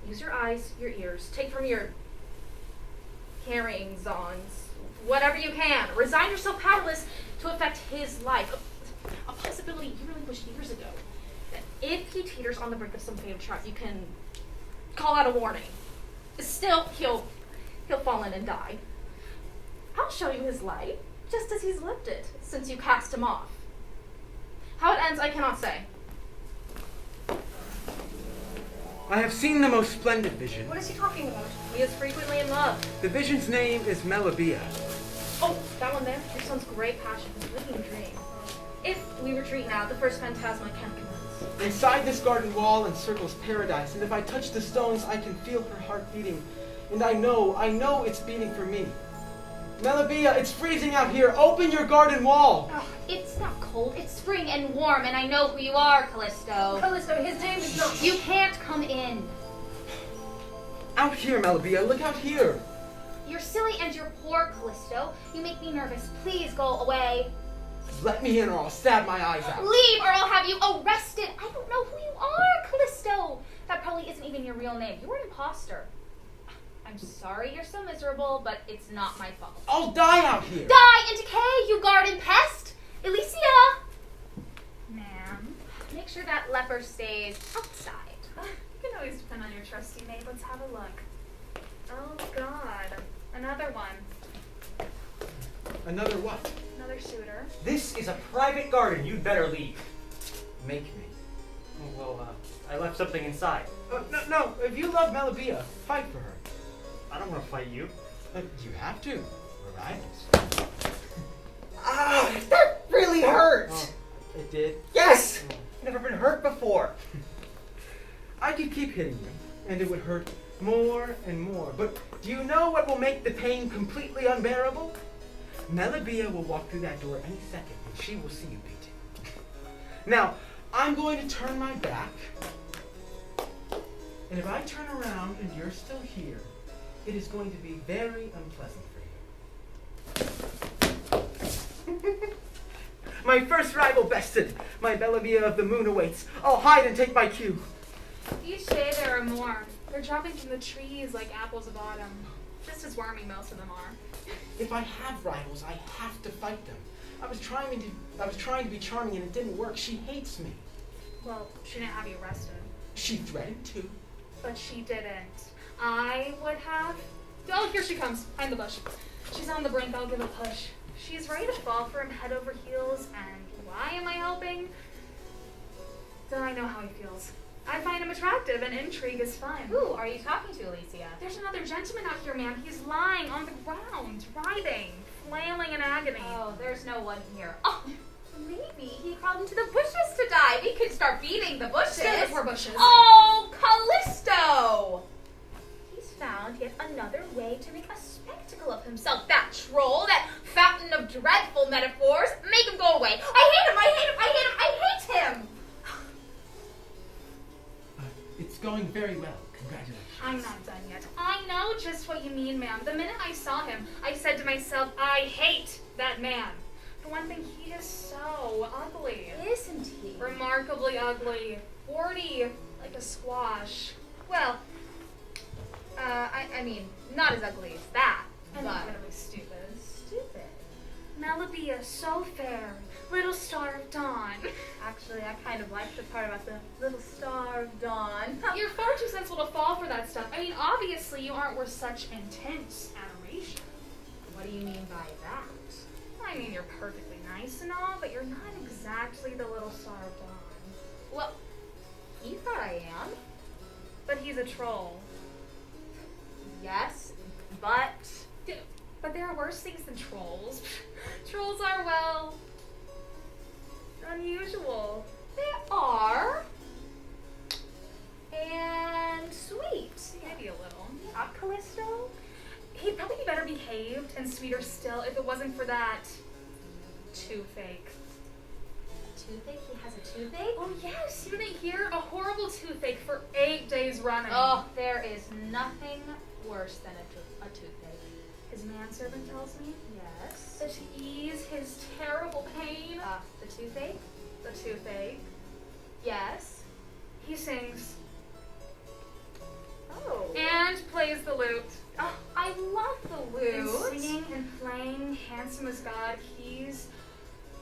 Use your eyes, your ears, take from your carryings-ons whatever you can. Resign yourself powerless to affect his life. A possibility you relinquished years ago. That if he teeters on the brink of some fatal trap, you can call out a warning. Still, he'll fall in and die. I'll show you his life, just as he's lived it, since you cast him off. How it ends, I cannot say. I have seen the most splendid vision. What is he talking about? He is frequently in love. The vision's name is Melibea. Oh, that one there? Your son's great passion, his living dream. If we retreat now, the first phantasma can commence. Inside this garden wall encircles paradise, and if I touch the stones, I can feel her heart beating. And I know it's beating for me. Melibea, it's freezing out here. Open your garden wall. Oh, it's not cold. It's spring and warm, and I know who you are, Callisto. Callisto, his name is not... You can't come in. Out here, Melibea. Look out here. You're silly and you're poor, Callisto. You make me nervous. Please go away. Let me in or I'll stab my eyes out. Leave or I'll have you arrested. I don't know who you are, Callisto. That probably isn't even your real name. You're an imposter. I'm sorry you're so miserable, but it's not my fault. I'll die out here. Die in decay, you garden pest! Elysia! Ma'am? Make sure that leper stays outside. You can always depend on your trusty maid. Let's have a look. Oh, God. Another one. Another what? Another suitor. This is a private garden. You'd better leave. Make me. Oh, well, I left something inside. No. If you love Melibea, fight for her. I don't want to fight you. You have to. We're rivals. Ah, that really hurt. Oh, it did? Yes. Never been hurt before. I could keep hitting you, and it would hurt more and more. But do you know what will make the pain completely unbearable? Melibea will walk through that door any second, and she will see you beating. Now, I'm going to turn my back, and if I turn around and you're still here, it is going to be very unpleasant for you. My first rival bested. My Melibea of the moon awaits. I'll hide and take my cue. Each day there are more. They're dropping from the trees like apples of autumn. Just as wormy most of them are. If I have rivals, I have to fight them. I was trying to be charming and it didn't work. She hates me. Well, she didn't have you arrested. She threatened to. But she didn't. I would have. Oh, here she comes. Behind the bush. She's on the brink. I'll give a push. She's ready to fall for him head over heels, and why am I helping? Then I know how he feels. I find him attractive, and intrigue is fun. Who are you talking to, Alicia? There's another gentleman out here, ma'am. He's lying on the ground, writhing, flailing in agony. Oh, there's no one here. Oh, maybe he crawled into the bushes to die. We could start beating the bushes. Spare the poor bushes. Oh, Callisto! He's found yet another way to make a spectacle of himself. That troll, that fountain of dreadful metaphors. Make him go away. I hate him, I hate him, I hate him, I hate him! It's going very well. Congratulations. I'm not done yet. I know just what you mean, ma'am. The minute I saw him, I said to myself, I hate that man. For one thing, he is so ugly. Isn't he? Remarkably ugly. Warty, like a squash. Well, I mean, not as ugly as that, And but incredibly stupid. stupid. Melibea, so fair, little star of dawn. Actually, I kind of like the part about the little star of dawn. You're far too sensible to fall for that stuff. I mean, obviously you aren't worth such intense adoration. What do you mean by that? I mean, you're perfectly nice and all, but you're not exactly the little star of dawn. Well, you thought I am. But he's a troll. Yes, but But there are worse things than trolls. Trolls are, well, unusual. they are. And sweet. Maybe a little. Not Callisto? He'd probably be better behaved and sweeter still if it wasn't for that toothache. Toothache? He has a toothache? Oh yes, you didn't hear? A horrible toothache for 8 days running. Oh, there is nothing worse than a toothache. His manservant tells me Yes. that to ease his terrible pain, The toothache? the toothache, Yes. he sings Oh. and plays the lute. Oh, I love the And lute. singing and playing, handsome as God, he's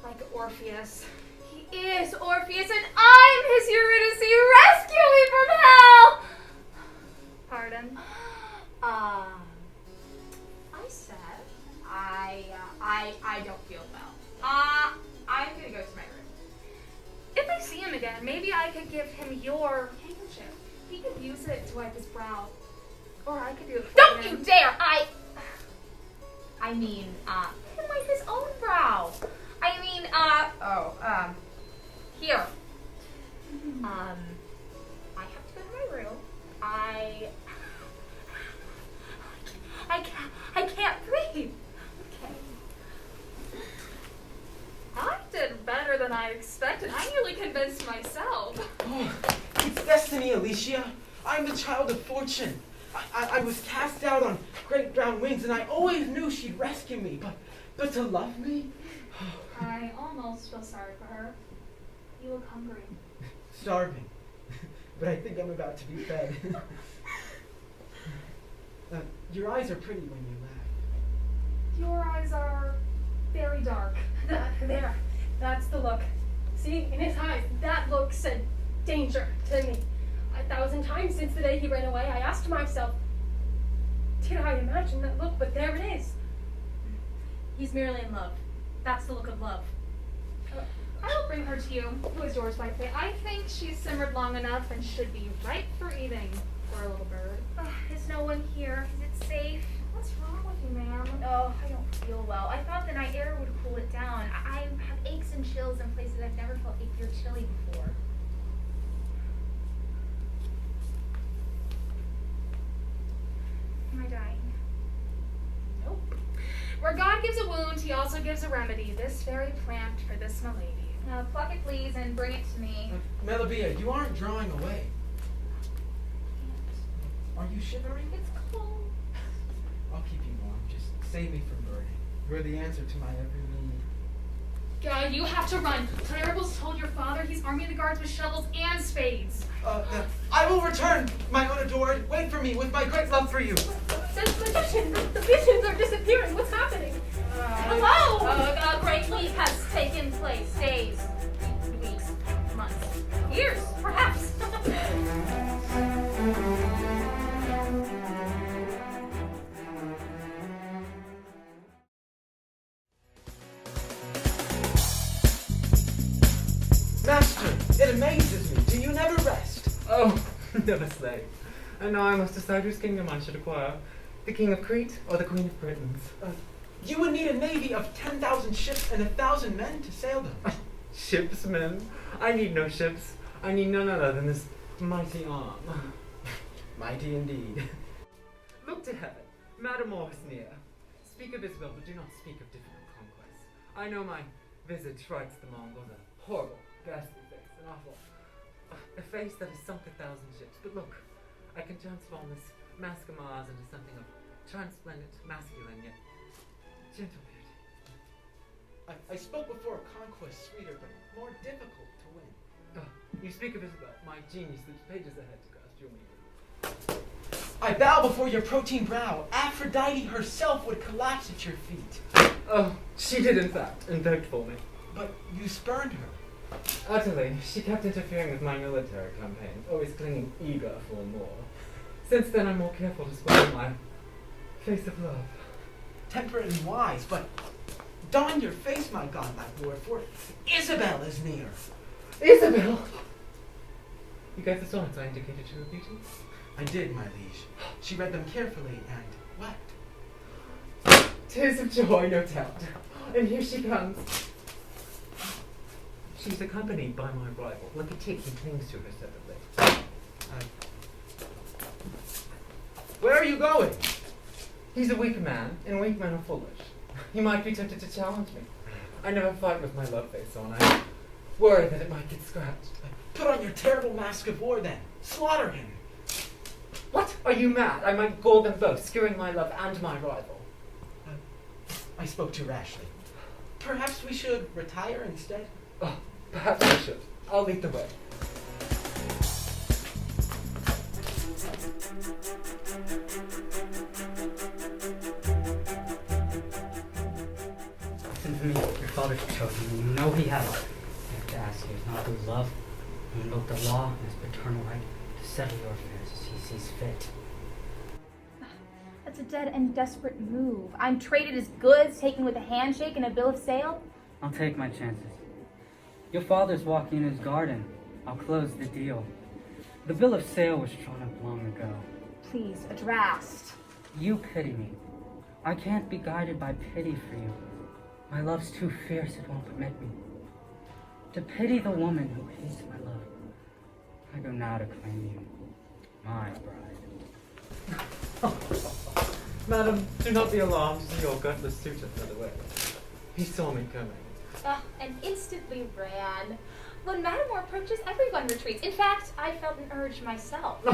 like Orpheus. He is Orpheus, and I'm his Eurydice. Rescue me from hell! Pardon? I said I don't feel well. I'm gonna go to my room. If I see him again, maybe I could give him your handkerchief. He could use it to wipe his brow. Or I could do it for Don't him. you dare! I mean, he can wipe his own brow. I mean, here. I have to go to my room. I can't breathe. Okay. I did better than I expected. I nearly convinced myself. Oh, it's destiny, Alicia. I'm the child of fortune. I was cast out on great brown wings, and I always knew she'd rescue me. But to love me? I almost feel sorry for her. You look hungry. Starving. But I think I'm about to be fed. Your eyes are pretty when you laugh. Your eyes are very dark. There. That's the look. See, in his eyes, that look said danger to me. 1,000 times since the day he ran away, I asked myself, did I imagine that look? But there it is. He's merely in love. That's the look of love. I will bring her to you. Who is yours by fate? I think she's simmered long enough and should be ripe for eating for a little bird. Is no one here? Is it safe? What's wrong with you, ma'am? Oh, I don't feel well. I thought the night air would cool it down. I have aches and chills in places I've never felt achy or chilly before. Where God gives a wound, he also gives a remedy. This very plant for this milady. Pluck it, please, and bring it to me. Melibea, you aren't drawing away. Are you shivering? It's cold. I'll keep you warm. Just save me from burning. You're the answer to my every need. You have to run. Claribel's told your father he's arming the guards with shovels and spades. I will return, my own adored. Wait for me with my great love for you. The visions are disappearing. What's happening? Hello! A great leap has taken place. Days, weeks, months, years, perhaps. Master, it amazes me. Do you never rest? Oh, never slave. And now I must decide whose kingdom I should acquire. The King of Crete or the Queen of Britain's? You would need a navy of 10,000 ships and 1,000 men to sail them. Ships, men? I need no ships. I need none other than this mighty arm. Mighty indeed. Look to heaven. Madam Moore is near. Speak of Isabel, but do not speak of difficult conquests. I know my visage frights the Mongols, a horrible, ghastly face, an awful, a face that has sunk 1,000 ships. But look, I can transform this mask of Mars into something of transplendent, masculine, yet gentle beauty. I spoke before a conquest sweeter, but more difficult to win. You speak of Isabel, my genius leaps pages ahead to grasp your meaning. I bow before your protein brow. Aphrodite herself would collapse at your feet. Oh, she did in fact, and begged for me. But you spurned her. Utterly. She kept interfering with my military campaigns, always clinging eager for more. Since then, I'm more careful to spoil my face of love. Temperate and wise, but don your face, my godlike lord, for Isabel is near. Isabel! You gave the sonnets I indicated to her beauty? I did, my liege. She read them carefully and wept. Tears of joy, no doubt. And here she comes. She's accompanied by my rival, like a tick who clings to her separately. Where are you going? He's a weak man, and weak men are foolish. He might be tempted to challenge me. I never fight with my love face on. I worry that it might get scratched. Put on your terrible mask of war then. Slaughter him. What? Are you mad? I might gall them both, skewering my love and my rival. I spoke too rashly. Perhaps we should retire instead? Oh, perhaps I should. I'll lead the way. Listen to me. Your father's chosen you. You know he has. I have to ask you, is not through love, and invoke the law and his paternal right to settle your affairs as he sees fit. That's a dead and desperate move. I'm traded as goods, taken with a handshake and a bill of sale. I'll take my chances. Your father's walking in his garden. I'll close the deal. The bill of sale was drawn up long ago. Please, a draft. You pity me. I can't be guided by pity for you. My love's too fierce, it won't permit me to pity the woman who hates my love. I go now to claim you, my bride. Madam, do not be alarmed to see your gutless suitor fled away. He saw me coming. And instantly ran. When Matamore approaches, everyone retreats. In fact, I felt an urge myself.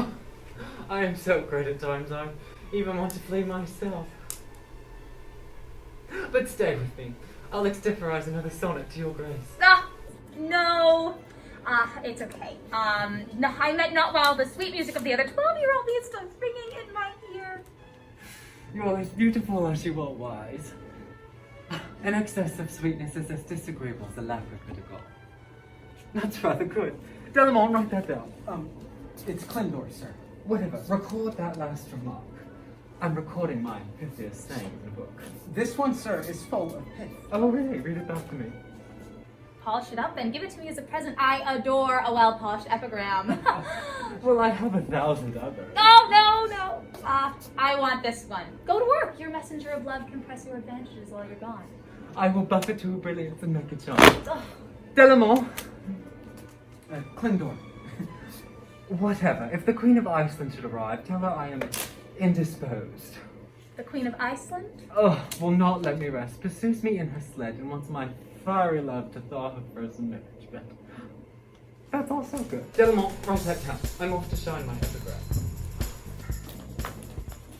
I am so great at times, I even want to flee myself. But stay with me. I'll extemporize another sonnet to your grace. No. It's okay. No, I meant not while the sweet music of the other 12-year-old is still ringing in my ear. You are as beautiful as you are wise. An excess of sweetness is as disagreeable as a lack of critical. That's rather good. Delamont, write that down. It's Clindor, sir. Whatever. Record that last remark. I'm recording my pithiest saying in the book. This one, sir, is full of pith. Oh, really? Read it back to me. Polish it up and give it to me as a present. I adore a well-polished epigram. Well, I have 1,000 others. No. I want this one. Go to work. Your messenger of love can press your advantages while you're gone. I will buff it to her brilliance and make it shine. Delamont! Clindor. Whatever. If the Queen of Iceland should arrive, tell her I am indisposed. The Queen of Iceland? Oh, will not let me rest. Pursues me in her sled and wants my fiery love to thaw her frozen marriage bed. That's all so good. Gentlemen, write that down. I'm off to shine my epigraph.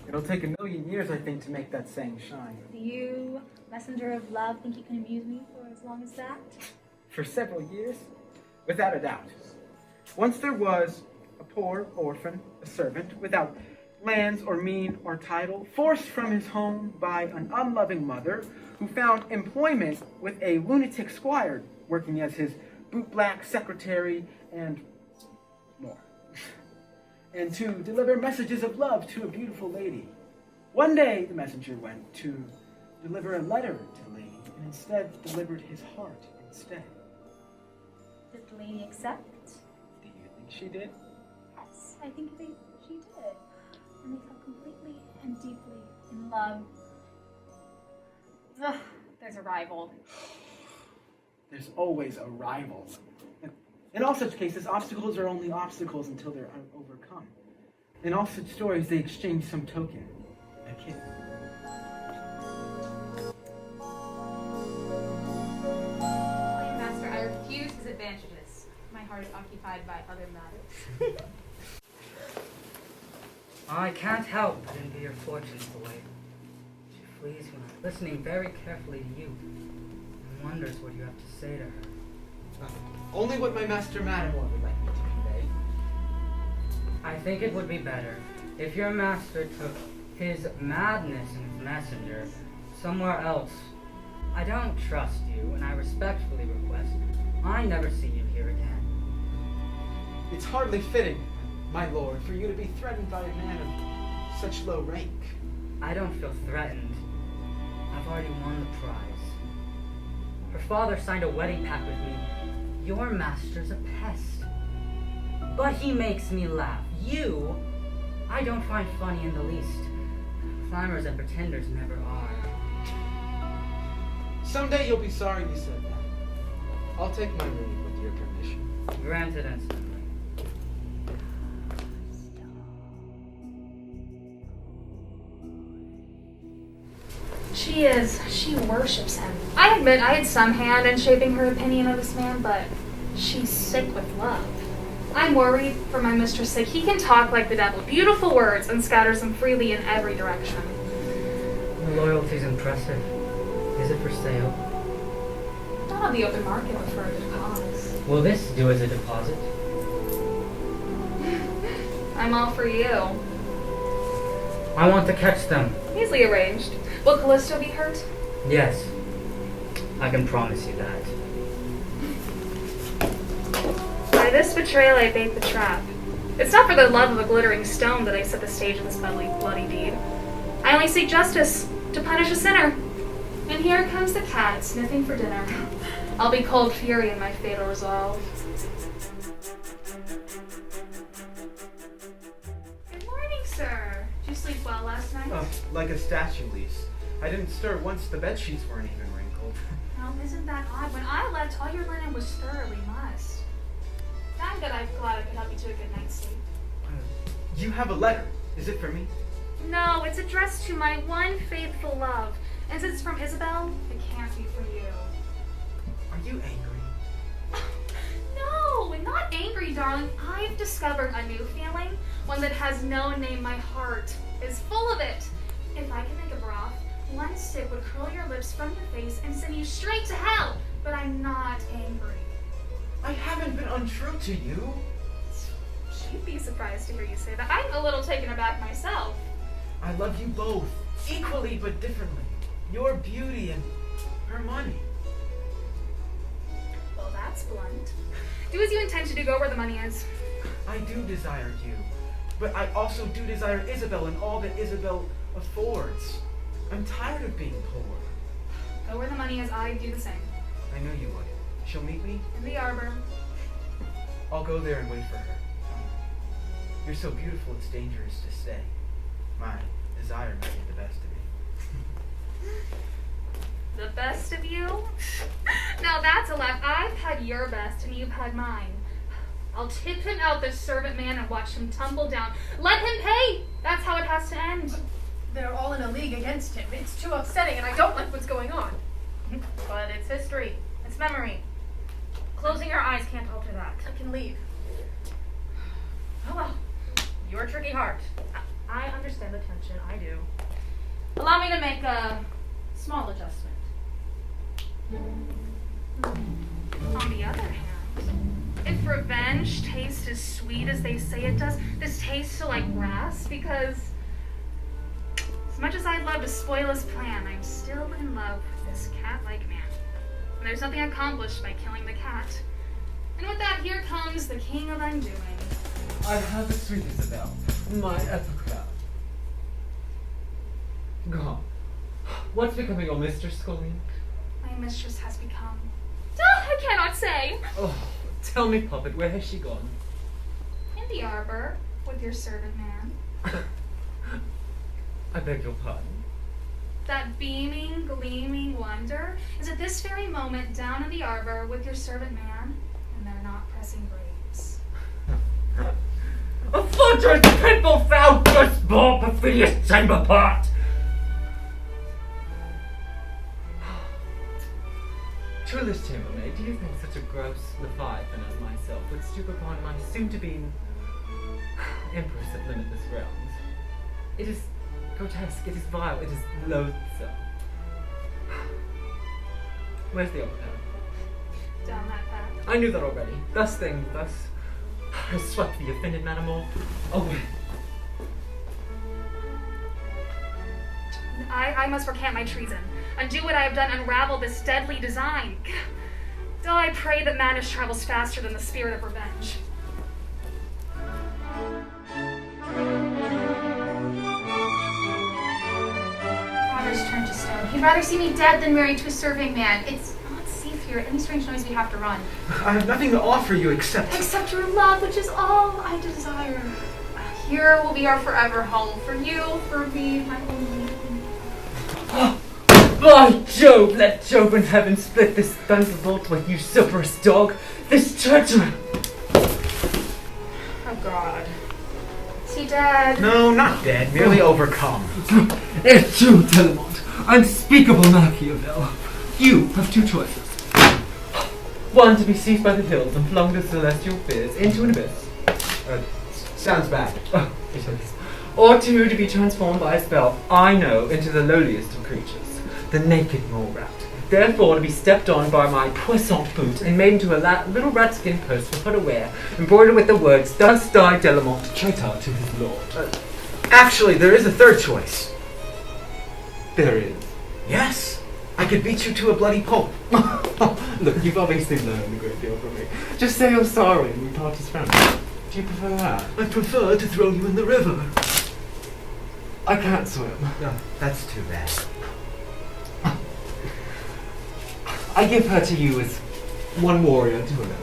It'll take 1,000,000 years, I think, to make that saying shine. Do you, messenger of love, think you can amuse me for as long as that? For several years? Without a doubt. Once there was a poor orphan, a servant, without lands or mean or title, forced from his home by an unloving mother, who found employment with a lunatic squire, working as his bootblack secretary and more. And to deliver messages of love to a beautiful lady. One day, the messenger went to deliver a letter to the lady, and instead delivered his heart instead. Did the lady accept? Do you think she did? Yes, I think she did. And they fell completely and deeply in love. Ugh, there's a rival. There's always a rival. In all such cases, obstacles are only obstacles until they're overcome. In all such stories, they exchange some token. A kiss. Master, I refuse his advantages. My heart is occupied by other matters. I can't help but envy your fortunes the way she flees when I'm listening very carefully to you and wonders what you have to say to her. Only what my master Matamor would like me to convey. I think it would be better if your master took his madness and his messenger somewhere else. I don't trust you, and I respectfully request I never see you here again. It's hardly fitting, my lord, for you to be threatened by a man of such low rank. I don't feel threatened. I've already won the prize. Her father signed a wedding pact with me. Your master's a pest. But he makes me laugh. You, I don't find funny in the least. Climbers and pretenders never are. Someday you'll be sorry you said that. I'll take my leave with your permission. Granted instantly. She worships him. I admit I had some hand in shaping her opinion of this man, but she's sick with love. I'm worried for my mistress' sake. He can talk like the devil, beautiful words, and scatters them freely in every direction. Your loyalty's impressive. Is it for sale? Not on the open market, but for a good cause. Will this do as a deposit? I'm all for you. I want to catch them. Easily arranged. Will Callisto be hurt? Yes. I can promise you that. By this betrayal I bait the trap. It's not for the love of a glittering stone that I set the stage of this bloody deed. I only seek justice, to punish a sinner. And here comes the cat, sniffing for dinner. I'll be cold fury in my fatal resolve. Good morning, sir. Did you sleep well last night? Oh, like a statue, Lise. I didn't stir once the bed sheets weren't even wrinkled. Now, isn't that odd? When I left, all your linen was thoroughly mussed. I'm glad I could help you to a good night's sleep. You have a letter. Is it for me? No, it's addressed to my one faithful love. And since it's from Isabel, it can't be for you. Are you angry? No, not angry, darling. I've discovered a new feeling, one that has no name. My heart is full of it. If I could make a broth, one sip would curl your lips from your face and send you straight to hell. But I'm not angry. I haven't been untrue to you. She'd be surprised to hear you say that. I'm a little taken aback myself. I love you both, equally but differently. Your beauty and her money. Well, that's blunt. Do as you intend to do, go where the money is. I do desire you, but I also do desire Isabel and all that Isabel affords. I'm tired of being poor. Go where the money is, I'd do the same. I know you would. She'll meet me? In the arbor. I'll go there and wait for her. You're so beautiful it's dangerous to stay. My desire might get the best of me. The best of you? Now that's a laugh. I've had your best and you've had mine. I'll tip him out, this servant man, and watch him tumble down. Let him pay! That's how it has to end. they're all in a league against him. It's too upsetting, and I don't like what's going on. But it's history. It's memory. Closing your eyes can't alter that. I can leave. Oh well. Your tricky heart. I understand the tension. I do. Allow me to make a small adjustment. On the other hand, if revenge tastes as sweet as they say it does, this tastes so like grass because as much as I'd love to spoil his plan, I'm still in love with this cat-like man. And there's nothing accomplished by killing the cat. And with that, here comes the king of undoing. I have a sweet Isabel, my epicrat. Gone. What's becoming of Mr. Scullion? My mistress has become... I cannot say. Oh, tell me, puppet, where has she gone? In the arbor, with your servant man. I beg your pardon. That beaming, gleaming wonder is at this very moment down in the arbor with your servant man, and they're not pressing grapes. A fortress pitbull foul, just ball, perfidious chamber part! Truest chambermaid, do you think such a gross leviathan as myself would stoop upon my soon-to-be empress of limitless realms? It is grotesque, it is vile, it is loathsome. Where's the other path? Down that path. I knew that already. Thus I swept the offended manimal away. I must recant my treason. Undo what I have done, unravel this deadly design. Though I pray that madness travels faster than the spirit of revenge. Father's turned to stone. He'd rather see me dead than married to a serving man. It's not safe here. Any strange noise, we have to run. I have nothing to offer you except your love, which is all I desire. Here will be our forever home. For you, for me, my only. By Jove, let Jove in heaven split this thunderbolt with usurperous dog, this treacher! Oh God. Is he dead? No, not dead, merely overcome. It's you, Telemont, unspeakable Machiavel. You have two choices. One, to be seized by the hills and flung to celestial fears into an abyss. Sounds bad. Oh, it is. Or two, to be transformed by a spell I know into the lowliest of creatures, the naked mole rat. Therefore, to be stepped on by my puissant boot and made into a little rat-skin purse for her to wear, embroidered with the words, "Thus died Delamont, traitor to his lord." Actually, there is a third choice. There is. Yes, I could beat you to a bloody pulp. Look, you've obviously learned a great deal from me. Just say you're sorry and we part as friends. Do you prefer that? I prefer to throw you in the river. I can't swim. No, that's too bad. I give her to you as one warrior to another.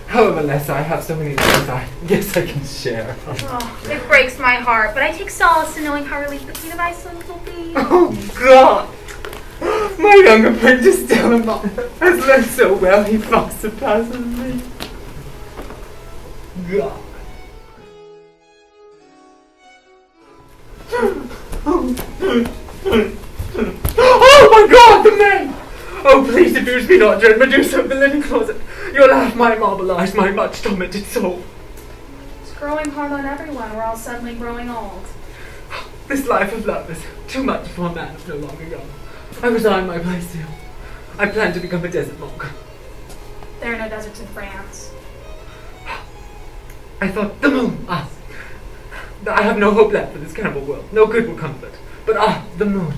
However less I have so many lives, I guess I can share. Oh, it breaks my heart, but I take solace in knowing how relieved the Queen of Iceland will be. Oh God! My young apprentice Delamont has learned so well he far surpasses me. God. Oh my God, the men! Oh, please abuse me not, dread Medusa of the linen closet. Your laugh might marbilize my much tormented soul. It's growing hard on everyone. We're all suddenly growing old. This life of love is too much for a man of no longer young. I resign my place to you. I plan to become a desert monk. There are no deserts in France. I thought the moon. I have no hope left for this cannibal world. No good will come of it. But the moon.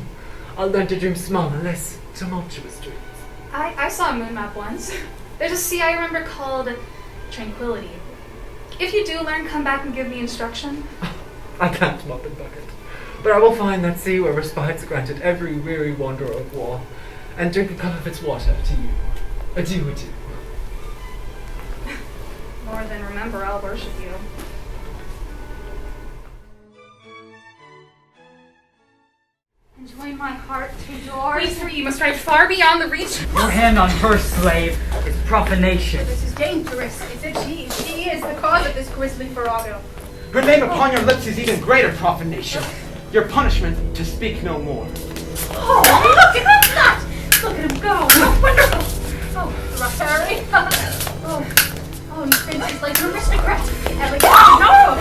I'll learn to dream smaller, less tumultuous dreams. I saw a moon map once. There's a sea I remember called Tranquility. If you do learn, come back and give me instruction. I can't mop and bucket. But I will find that sea where respite's granted every weary wanderer of war, and drink a cup of its water to you. Adieu, adieu. More than remember, I'll worship you. And join my heart to yours. These three, you must ride far beyond the reach. Your hand on her, slave, is profanation. This is dangerous. Is it she? She is the cause of this grisly farrago. Her name upon your lips is even greater profanation. Your punishment to speak no more. Oh, look at that! Look at him go! Oh, wonderful! Oh, rough Harry. Oh, he's finished like an aristocrat. And like, no!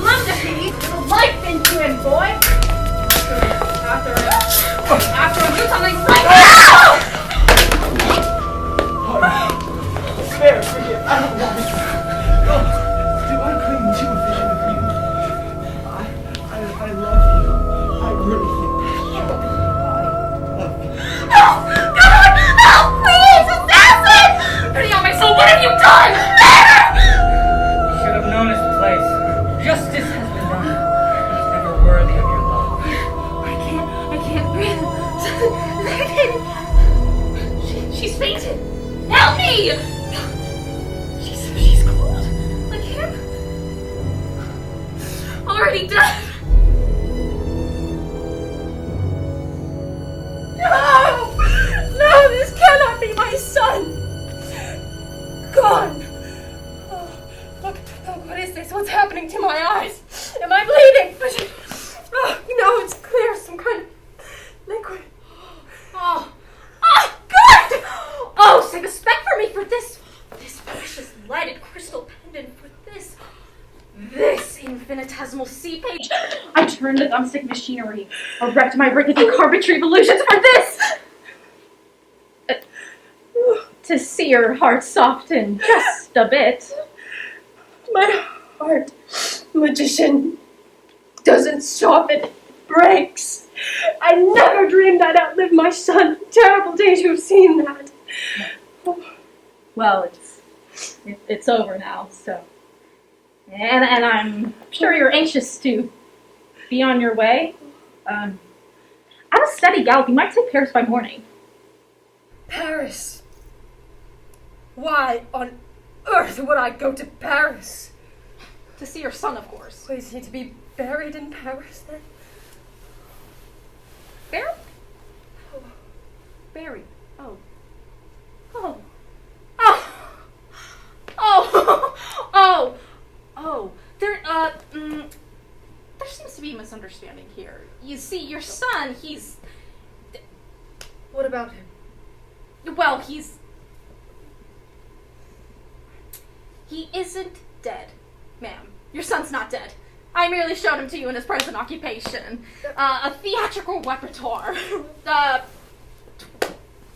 Love to see little life into him, boy. After him, do something right now! Spare, forgive. I don't want it. Do I cling to a vision of you? I love you. I really do. No! God! No! Please! Assassin! Pity on my soul, what have you done? You should have known his place. Justice has been done. He's never worthy of your love. I can't breathe. She's fainted. Help me! She's cold. Like him. Already dead. No, this cannot be my son. Gone. Oh, look, what is this? What's happening to my eyes? Am I bleeding? No, it's clear. Some kind of liquid. Oh, good! Oh, save a speck for me for this precious lighted crystal pendant for this infinitesimal sea page. I turned the thumbstick machinery, erected my rickety carpentry illusions for this! To see your heart soften just a bit. My heart, magician, doesn't soften, it breaks. I never dreamed I'd outlive my son. Terrible day to have seen that. Well, it's over now, so. And I'm sure you're anxious to be on your way. At a steady gallop, you might take Paris by morning. Paris. Why on earth would I go to Paris? To see your son, of course. Is he to be buried in Paris then? Buried? Oh. Buried. Oh. Oh. Oh. Oh. Oh. Oh. There seems to be a misunderstanding here. You see, your son, he's... What about him? Well, he isn't dead, ma'am. Your son's not dead. I merely showed him to you in his present occupation. A theatrical repertoire.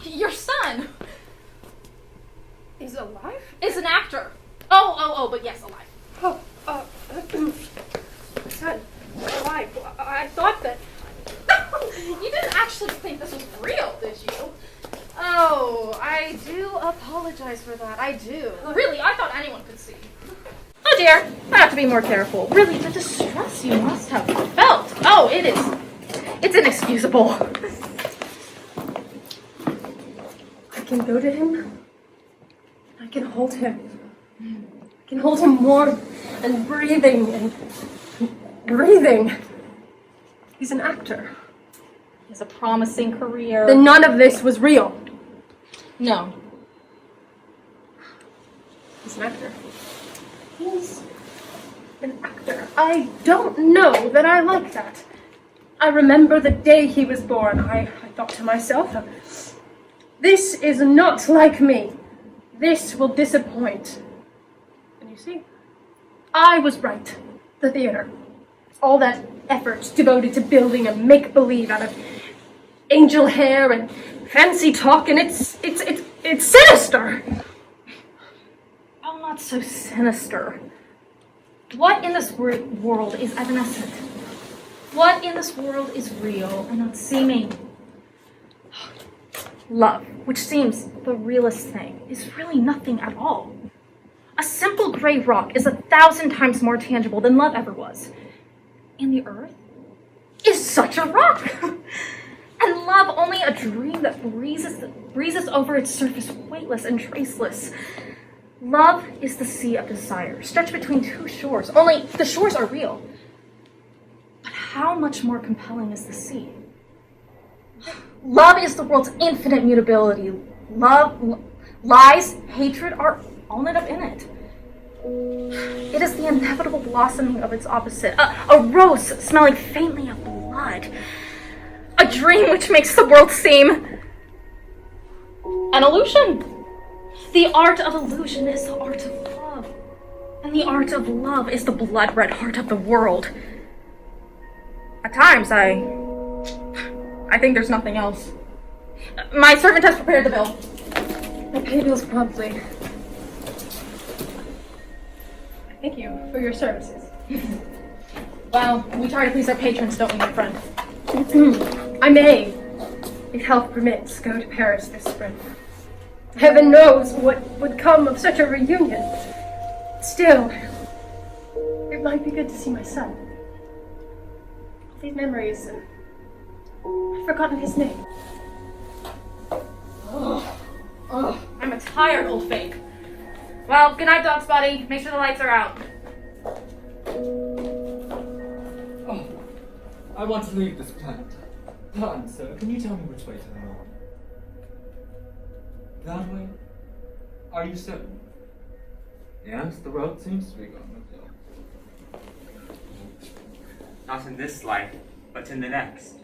Your son... Is alive? Is an actor. Oh, but yes, alive. Son, alive. I thought that... You didn't actually think this was real, did you? Oh, I do apologize for that. I do. Really, I thought anyone could see. Oh dear, I have to be more careful. Really, the distress you must have felt. Oh, it's inexcusable. I can go to him. I can hold him. I can hold him warm and breathing. He's an actor. He has a promising career. Then none of this was real. No. He's an actor. He's an actor. I don't know that I like that. I remember the day he was born. I thought to myself, this is not like me. This will disappoint. And you see, I was right. The theater. All that effort devoted to building a make-believe out of angel hair and fancy talk, and it's sinister. Oh, not so sinister. What in this world is evanescent? What in this world is real and not seeming? Love, which seems the realest thing, is really nothing at all. A simple gray rock is 1,000 times more tangible than love ever was. And the earth is such a rock. And love only a dream that breezes over its surface, weightless and traceless. Love is the sea of desire, stretched between two shores, only the shores are real. But how much more compelling is the sea? Love is the world's infinite mutability. Love, lies, hatred are all knit up in it. It is the inevitable blossoming of its opposite, a rose smelling faintly of blood. blood. A dream which makes the world seem an illusion. The art of illusion is the art of love. And the art of love is the blood-red heart of the world. At times, I think there's nothing else. My servant has prepared the bill. I pay bills promptly. Thank you for your services. Well, we try to please our patrons, don't we, my friend? I may, if health permits, go to Paris this spring. Heaven knows what would come of such a reunion. Still, it might be good to see my son. All these memories, I've forgotten his name. I'm a tired old fake. Well, good night, Dog Spotty. Make sure the lights are out. Oh, I want to leave this planet. Pardon, sir, can you tell me which way to the north? That way? Are you certain? Yes, the road seems to be going uphill. Not in this life, but in the next.